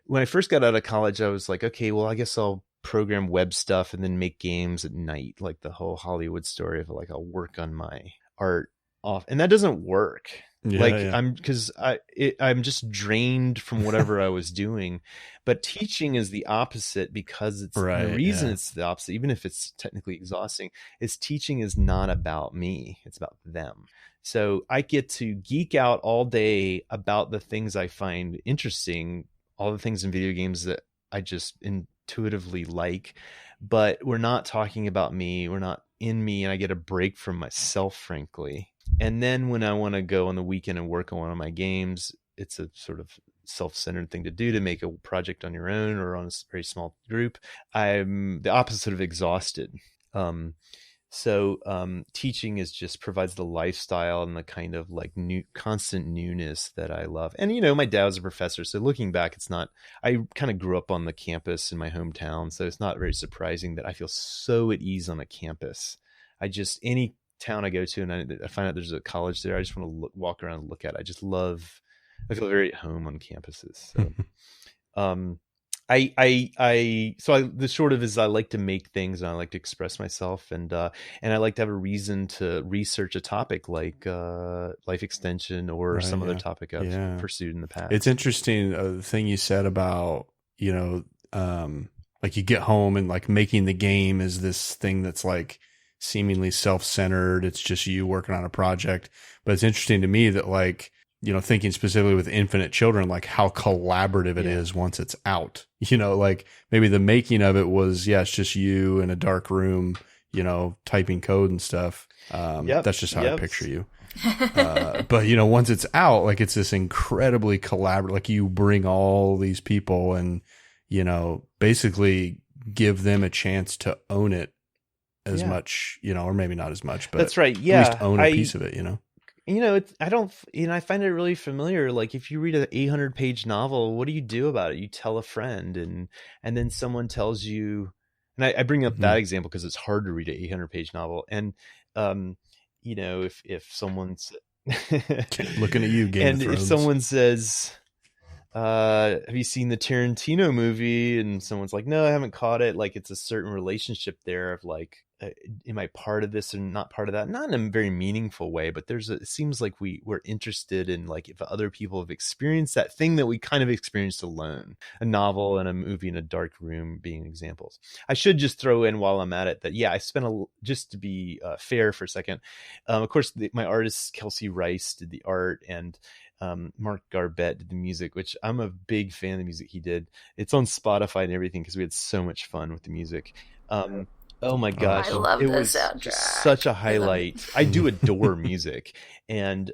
when I first got out of college, I was like, okay, well, I guess I'll program web stuff and then make games at night, like the whole Hollywood story of like, I'll work on my art off, and that doesn't work. I'm just drained from whatever I was doing. But teaching is the opposite, because it's the reason it's the opposite, even if it's technically exhausting, is teaching is not about me. It's about them. So I get to geek out all day about the things I find interesting, all the things in video games that I just intuitively like, but we're not talking about me. We're not in me, and I get a break from myself, frankly. And then when I want to go on the weekend and work on one of my games, it's a sort of self-centered thing to do, to make a project on your own or on a very small group. I'm the opposite of exhausted. So teaching just provides the lifestyle and the kind of like constant newness that I love. And, my dad was a professor, so looking back, I kind of grew up on the campus in my hometown. So it's not very surprising that I feel so at ease on a campus. Any town I go to and I find out there's a college there, I just want to walk around and look at it. I feel very at home on campuses. So, the short of it is I like to make things, and I like to express myself, and I like to have a reason to research a topic like life extension or some other topic I've pursued in the past. It's interesting the thing you said about, like you get home and like making the game is this thing that's like seemingly self-centered. It's just you working on a project. But it's interesting to me that, like, you know, thinking specifically with Infinite Children, like how collaborative it is once it's out. You know, like maybe the making of it was, it's just you in a dark room, you know, typing code and stuff. That's just how I picture you. But, you know, once it's out, like it's this incredibly collaborative, like you bring all these people and, you know, basically give them a chance to own it as much, you know, or maybe not as much, but that's right. Yeah. At least own a piece of it, you know? You know, I find it really familiar. Like if you read an 800-page novel, what do you do about it? You tell a friend and then someone tells you, and I bring up that example because it's hard to read an 800-page novel. And, you know, if someone's looking at you, Game of Thrones. If someone says, have you seen the Tarantino movie? And someone's like, no, I haven't caught it. Like it's a certain relationship there of like, am I part of this and not part of that? Not in a very meaningful way, but it seems like we're interested in like if other people have experienced that thing that we kind of experienced alone. A novel and a movie in a dark room being examples. I should just throw in while I'm at it that I spent just to be fair for a second. Of course, my artist Kelsey Rice did the art and Mark Garbett did the music, which I'm a big fan of the music he did. It's on Spotify and everything because we had so much fun with the music. Oh my gosh, I love it the was soundtrack. Just such a highlight. I do adore music, and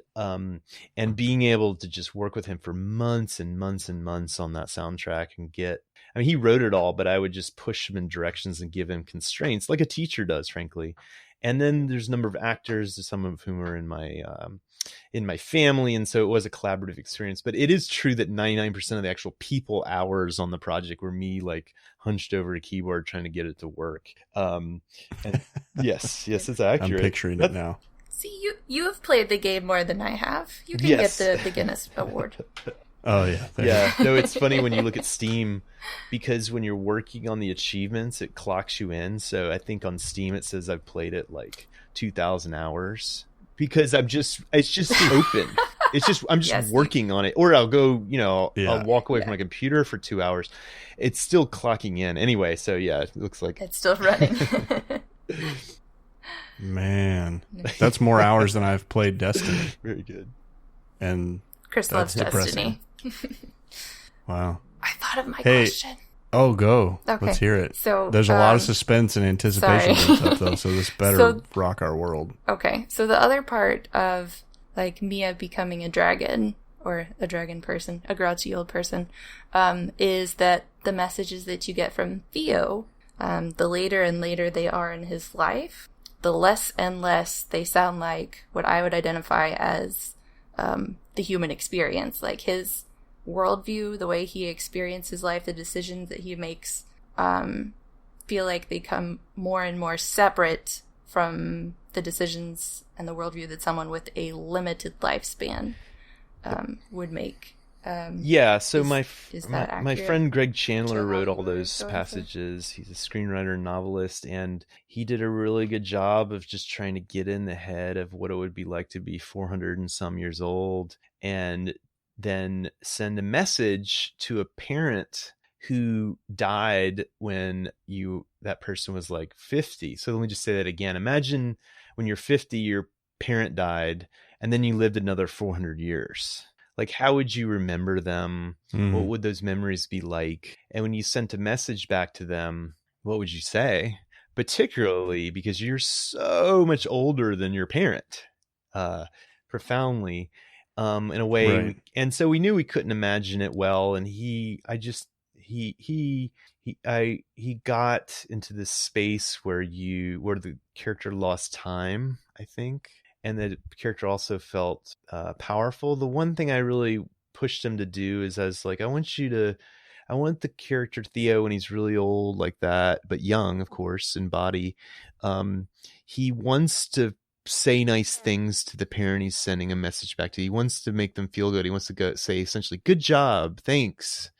being able to just work with him for months and months and months on that soundtrack and he wrote it all, but I would just push him in directions and give him constraints like a teacher does, frankly. And then there's a number of actors, some of whom are in my family. And so it was a collaborative experience, but it is true that 99% of the actual people hours on the project were me like hunched over a keyboard trying to get it to work. And yes, it's accurate. I'm picturing it now. See, you have played the game more than I have. You can get the Guinness Award. Oh yeah. Yeah. No, it's funny when you look at Steam because when you're working on the achievements, it clocks you in. So I think on Steam, it says I've played it like 2,000 hours because it's just open. I'm just working on it. Or I'll go, I'll walk away from my computer for 2 hours. It's still clocking in anyway. So yeah, it looks like it's still running. Man, that's more hours than I've played Destiny. Very good. And Chris loves Destiny. Wow. I thought of my question. Oh, go. Okay. Let's hear it. So there's a lot of suspense and anticipation and stuff, though, so this better rock our world. Okay. So the other part of like Mia becoming a dragon or a dragon person, a grouchy old person, is that the messages that you get from Theo, the later and later they are in his life, the less and less they sound like what I would identify as the human experience, like his worldview, the way he experiences life, the decisions that he makes, feel like they come more and more separate from the decisions and the worldview that someone with a limited lifespan would make. So my friend Greg Chandler wrote all those going passages. He's a screenwriter and novelist, and he did a really good job of just trying to get in the head of what it would be like to be 400 and some years old and then send a message to a parent who died when that person was like 50. So let me just say that again. Imagine when you're 50, your parent died, and then you lived another 400 years. Like, how would you remember them? What would those memories be like? And when you sent a message back to them, what would you say? Particularly because you're so much older than your parent, profoundly, in a way. Right. And so we knew we couldn't imagine it well. And he got into this space where the character lost time, I think. And the character also felt powerful. The one thing I really pushed him to do is I was like, I want the character Theo when he's really old like that, but young, of course, in body. He wants to say nice things to the parent he's sending a message back to. He wants to make them feel good. He wants to go say essentially, good job, thanks,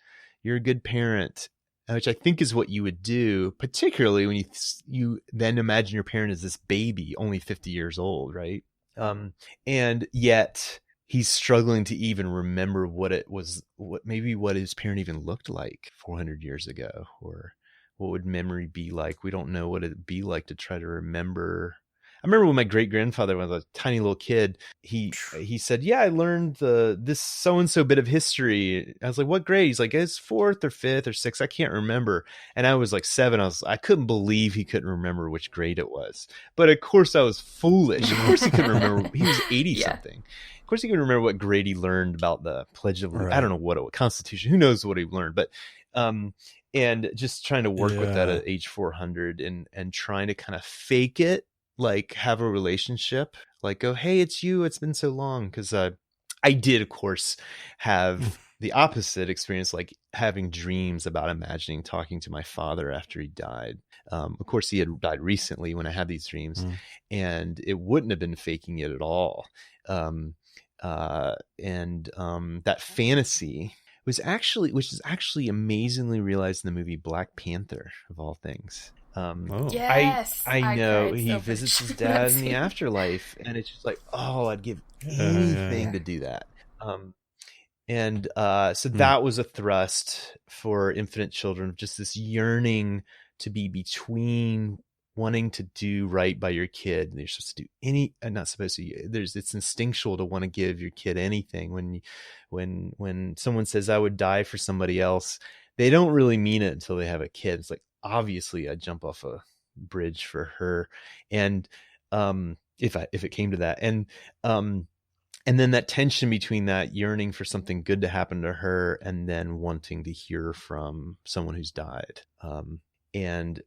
you're a good parent. Which I think is what you would do, particularly when you then imagine your parent as this baby, only 50 years old, right? And yet he's struggling to even remember what his parent even looked like 400 years ago, or would memory be like? We don't know what it'd be like to try to remember. I remember when my great grandfather was a tiny little kid, he said, "Yeah, I learned this so and so bit of history." I was like, "What grade?" He's like, "It's fourth or fifth or sixth. I can't remember." And I was like 7. I couldn't believe he couldn't remember which grade it was. But of course, I was foolish. Of course, he couldn't remember. He was 80 something. Of course, he couldn't remember what grade he learned about the Pledge of I don't know what it was, Constitution. Who knows what he learned? But and just trying to work with that at age 400 and trying to kind of fake it. Like have a relationship, like go, hey, it's you. It's been so long. Because I did, of course, have the opposite experience, like having dreams about imagining talking to my father after he died. Of course, he had died recently when I had these dreams, and it wouldn't have been faking it at all. That fantasy which is actually amazingly realized in the movie Black Panther, of all things. Yes, I know he visits his dad in the afterlife, and it's just like, oh, I'd give anything to do that. So that was a thrust for Infinite Children, just this yearning to be between wanting to do right by your kid. And you're supposed to do not supposed to. It's instinctual to want to give your kid anything. When someone says I would die for somebody else, they don't really mean it until they have a kid. It's like, obviously I'd jump off a bridge for her. And if it came to that, and then that tension between that yearning for something good to happen to her and then wanting to hear from someone who's died, and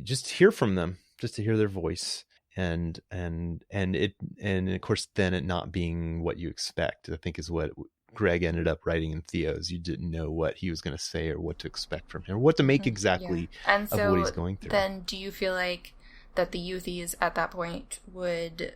just hear from them, just to hear their voice, and of course then it not being what you expect, I think is what Greg ended up writing in Theo's. You didn't know what he was going to say or what to expect from him, or what to make exactly and so of what he's going through. Then do you feel like that the Youthies at that point would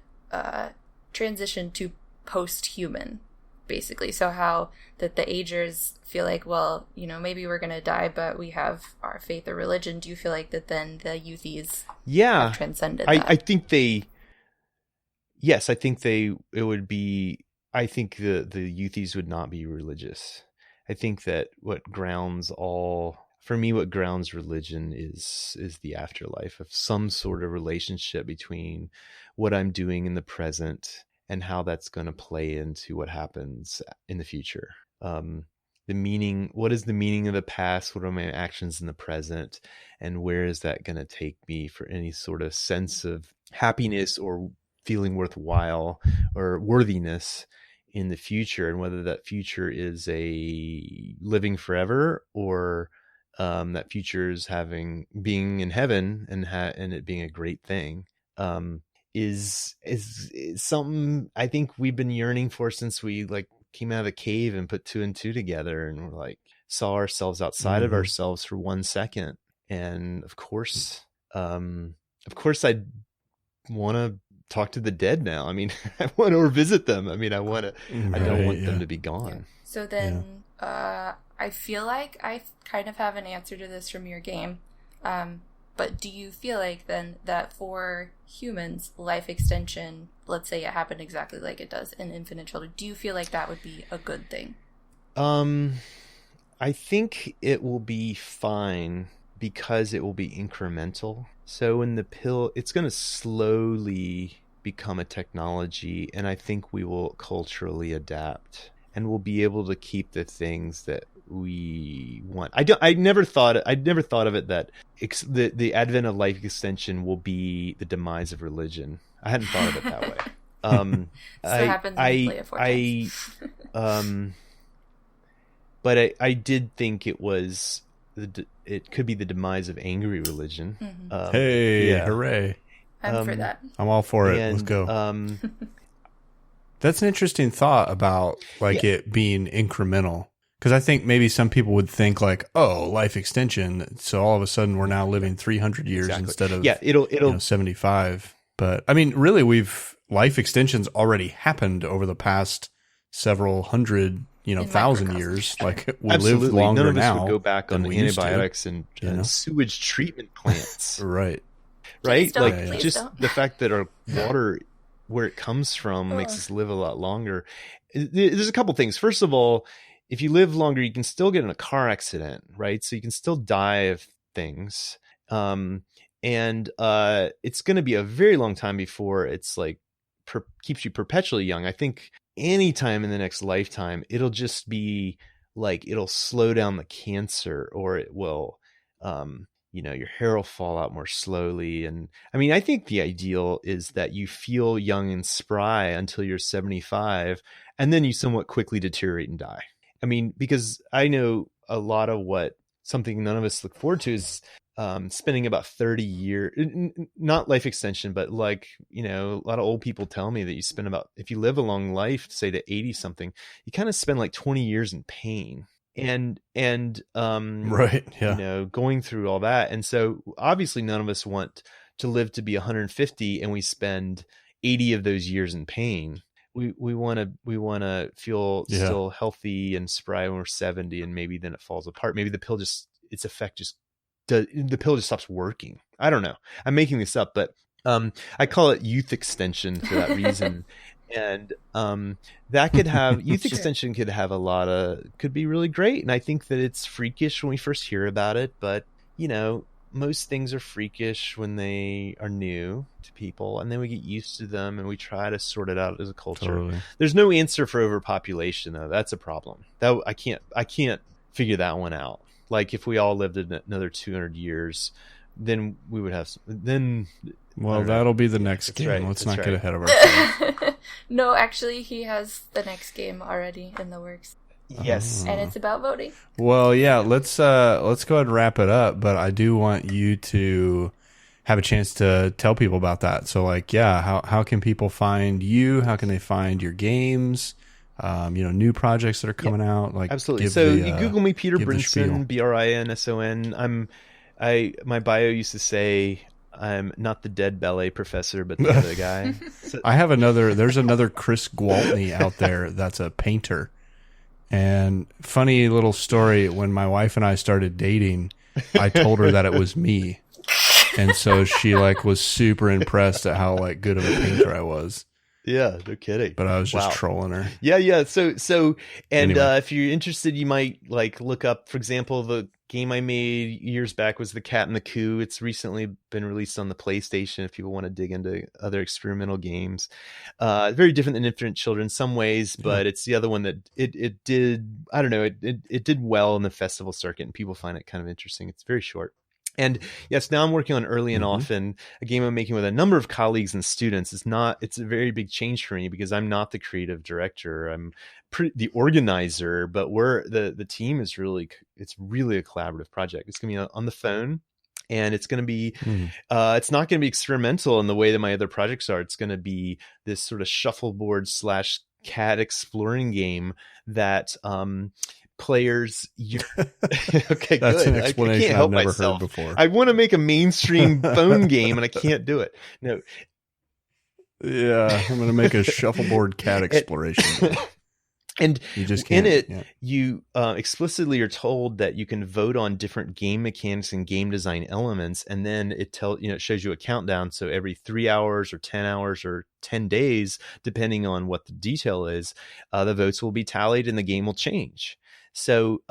transition to post-human, basically? So how that the agers feel like, well, maybe we're going to die, but we have our faith or religion. Do you feel like that then the Youthies have transcended that? I think it would be, I think the Youthies would not be religious. I think that what grounds religion is the afterlife, of some sort of relationship between what I'm doing in the present and how that's going to play into what happens in the future. What is the meaning of the past? What are my actions in the present? And where is that going to take me for any sort of sense of happiness or feeling worthwhile or worthiness in the future? And whether that future is a living forever, or that future is being in heaven and it being a great thing, is something I think we've been yearning for since we came out of the cave and put 2 and 2 together, and we're saw ourselves outside of ourselves for 1 second. And of course I'd want to talk to the dead now. I mean, I want to revisit them. I mean, I don't want them to be gone. Yeah. So then, I feel like I kind of have an answer to this from your game. But do you feel like then that for humans, life extension, let's say it happened exactly like it does in Infinite Children, do you feel like that would be a good thing? I think it will be fine because it will be incremental. So in the pill, it's going to slowly become a technology, and I think we will culturally adapt, and we'll be able to keep the things that we want. I never thought of it that the advent of life extension will be the demise of religion. I hadn't thought of it that way. It happens when you play it 4 times. But I did think it was it could be the demise of angry religion. Mm-hmm. Hooray! I'm for that. I'm all for it. Let's go. That's an interesting thought about it being incremental. Because I think maybe some people would think life extension, so all of a sudden we're now living 300 years instead of it'll 75. But I mean, really, life extensions already happened over the past several hundred, thousand years. We live longer now. None of us would go back on antibiotics and sewage treatment plants. Right. The fact that our water, where it comes from, makes us live a lot longer. There's a couple things. First of all, if you live longer, you can still get in a car accident, right? So you can still die of things. And it's going to be a very long time before it's like keeps you perpetually young. I think any time in the next lifetime, it'll just be like it'll slow down the cancer, or it will, your hair will fall out more slowly. And I mean, I think the ideal is that you feel young and spry until you're 75, and then you somewhat quickly deteriorate and die. I mean, because I know a lot of something none of us look forward to is spending about 30 years, not life extension, but like, a lot of old people tell me that you spend about, if you live a long life, say to 80 something, you kind of spend like 20 years in pain and right. Yeah. Going through all that. And so obviously none of us want to live to be 150 and we spend 80 of those years in pain. We want to feel still healthy and spry when we're 70, and maybe then it falls apart. Maybe the pill the pill just stops working. I don't know. I'm making this up, but I call it youth extension for that reason. And that could have youth extension could be really great. And I think that it's freakish when we first hear about it, but most things are freakish when they are new to people, and then we get used to them and we try to sort it out as a culture. Totally. There's no answer for overpopulation, though. That's a problem. That I can't figure that one out. Like if we all lived another 200 years, then we would have that'll be the next game. Right. Let's not get ahead of ourselves. No, actually, he has the next game already in the works. Yes. And it's about voting. Well, yeah, let's go ahead and wrap it up, but I do want you to have a chance to tell people about that. So how can people find you? How can they find your games? New projects that are coming out. Like, absolutely. So you Google me, Peter Brinson, Brinson. My bio used to say I'm not the dead ballet professor, but the other guy. So, there's another Chris Gwaltney out there that's a painter. And funny little story, when my wife and I started dating, I told her that it was me. And so she was super impressed at how good of a painter I was. Yeah, no kidding. But I was just trolling her. Yeah. So anyway. If you're interested, you might look up, for example, the game I made years back was The Cat and the Coup. It's recently been released on the PlayStation if people want to dig into other experimental games. Very different than Infinite Children in some ways, but it's the other one that it did, I don't know, it did well in the festival circuit, and people find it kind of interesting. It's very short. And yes, now I'm working on Early and Often, a game I'm making with a number of colleagues and students. It's a very big change for me because I'm not the creative director. I'm the organizer, but the team is really a collaborative project. It's going to be on the phone, and it's going to be, it's not going to be experimental in the way that my other projects are. It's going to be this sort of shuffleboard / cat exploring game that, players okay, that's good. an explanation I can't help I've never myself. heard before. I want to make a mainstream phone game and I can't do it. No. Yeah, I'm going to make a shuffleboard cat exploration. And you just can't, in it, you explicitly are told that you can vote on different game mechanics and game design elements, and then it shows you a countdown. So every 3 hours or 10 hours or 10 days, depending on what the detail is, the votes will be tallied and the game will change. So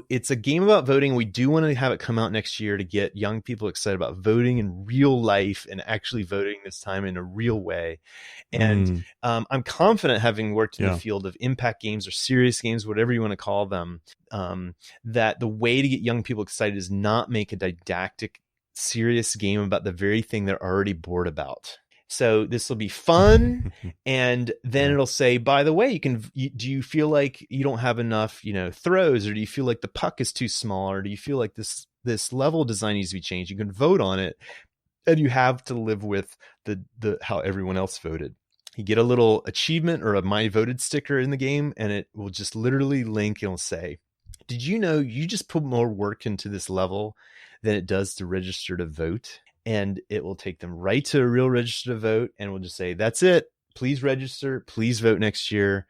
it's a game about voting. We do want to have it come out next year to get young people excited about voting in real life and actually voting this time in a real way. And I'm confident, having worked in the field of impact games or serious games, whatever you want to call them, that the way to get young people excited is not make a didactic, serious game about the very thing they're already bored about. So this will be fun, and then it'll say, by the way, do you feel like you don't have enough, throws, or do you feel like the puck is too small, or do you feel like this level design needs to be changed? You can vote on it, and you have to live with the how everyone else voted. You get a little achievement or a My Voted sticker in the game, and it will just literally link and it'll say, did you know you just put more work into this level than it does to register to vote? And it will take them right to a real register to vote, and we'll just say, that's it. Please register. Please vote next year.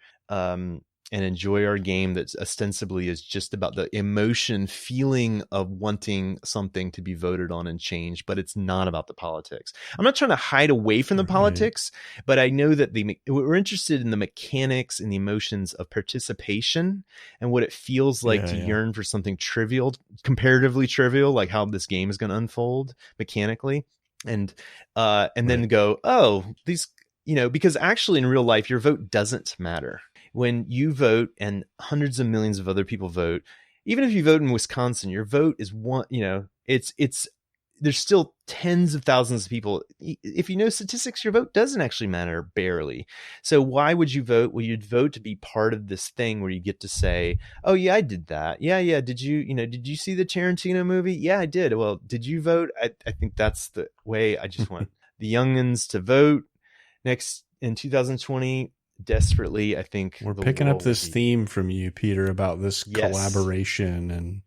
and enjoy our game that ostensibly is just about the emotion, feeling of wanting something to be voted on and changed, but it's not about the politics. I'm not trying to hide away from the politics, but I know that we're interested in the mechanics and the emotions of participation and what it feels like to yearn for something trivial, comparatively trivial, like how this game is going to unfold mechanically, and then go, oh, these, because actually in real life, your vote doesn't matter. When you vote and hundreds of millions of other people vote, even if you vote in Wisconsin, your vote is one, there's still tens of thousands of people. If you know statistics, your vote doesn't actually matter, barely. So why would you vote? Well, you'd vote to be part of this thing where you get to say, oh yeah, I did that. Yeah. Did you see the Tarantino movie? Yeah, I did. Well, did you vote? I think that's the way. I just want the youngins to vote next in 2020. Desperately, I think we're picking up this theme from you, Peter, about this collaboration, and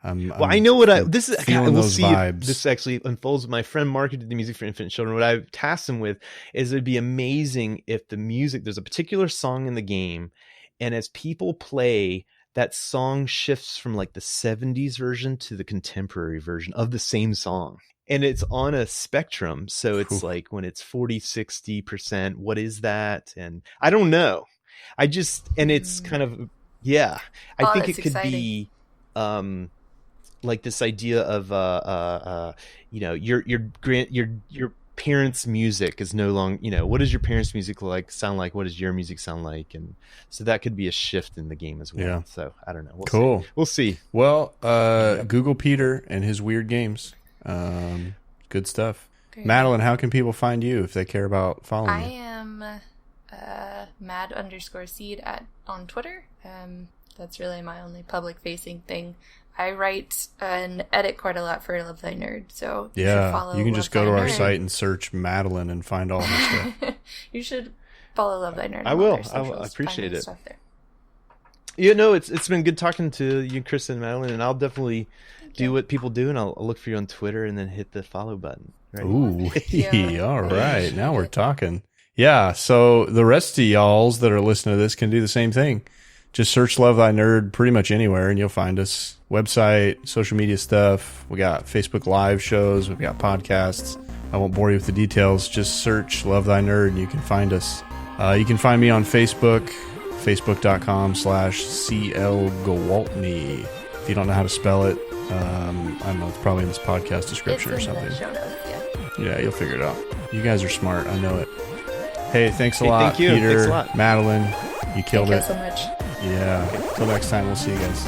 I know what we'll see vibes. If this actually unfolds. My friend marketed the music for infant children. What I've tasked him with is it'd be amazing if the music, there's a particular song in the game, and as people play, that song shifts from like the 70s version to the contemporary version of the same song. And it's on a spectrum. So it's like when it's 40, 60%, what is that? And I don't know. It's kind of, I think it could be like this idea of, your parents' music is no longer, what does your parents' music sound like? What does your music sound like? And so that could be a shift in the game as well. Yeah. So I don't know. We'll see. Well, Google Peter and his weird games. Good stuff. Madeline, how can people find you if they care about following you? I am mad_seed on Twitter. That's really my only public facing thing. I write and edit quite a lot for Love Thy Nerd, so you should follow. You can just go to our site and search Madeline and find all her stuff. You should follow Love Thy Nerd. I will. I appreciate it. It's been good talking to you, Chris and Madeline, and I'll definitely do what people do, and I'll look for you on Twitter and then hit the follow button. Right? Ooh, all right. Now we're talking. Yeah, so the rest of y'alls that are listening to this can do the same thing. Just search Love Thy Nerd pretty much anywhere, and you'll find us. Website, social media stuff. We got Facebook Live shows. We've got podcasts. I won't bore you with the details. Just search Love Thy Nerd, and you can find us. You can find me on Facebook, facebook.com/CL Gwaltney. If you don't know how to spell it, I don't know, it's probably in this podcast description or something. The show notes, yeah, you'll figure it out. You guys are smart. I know it. Hey, thanks a lot, thank you. Peter, Thanks a lot. Madeline. You killed it. Thank you so much. Yeah. Till next time, we'll see you guys.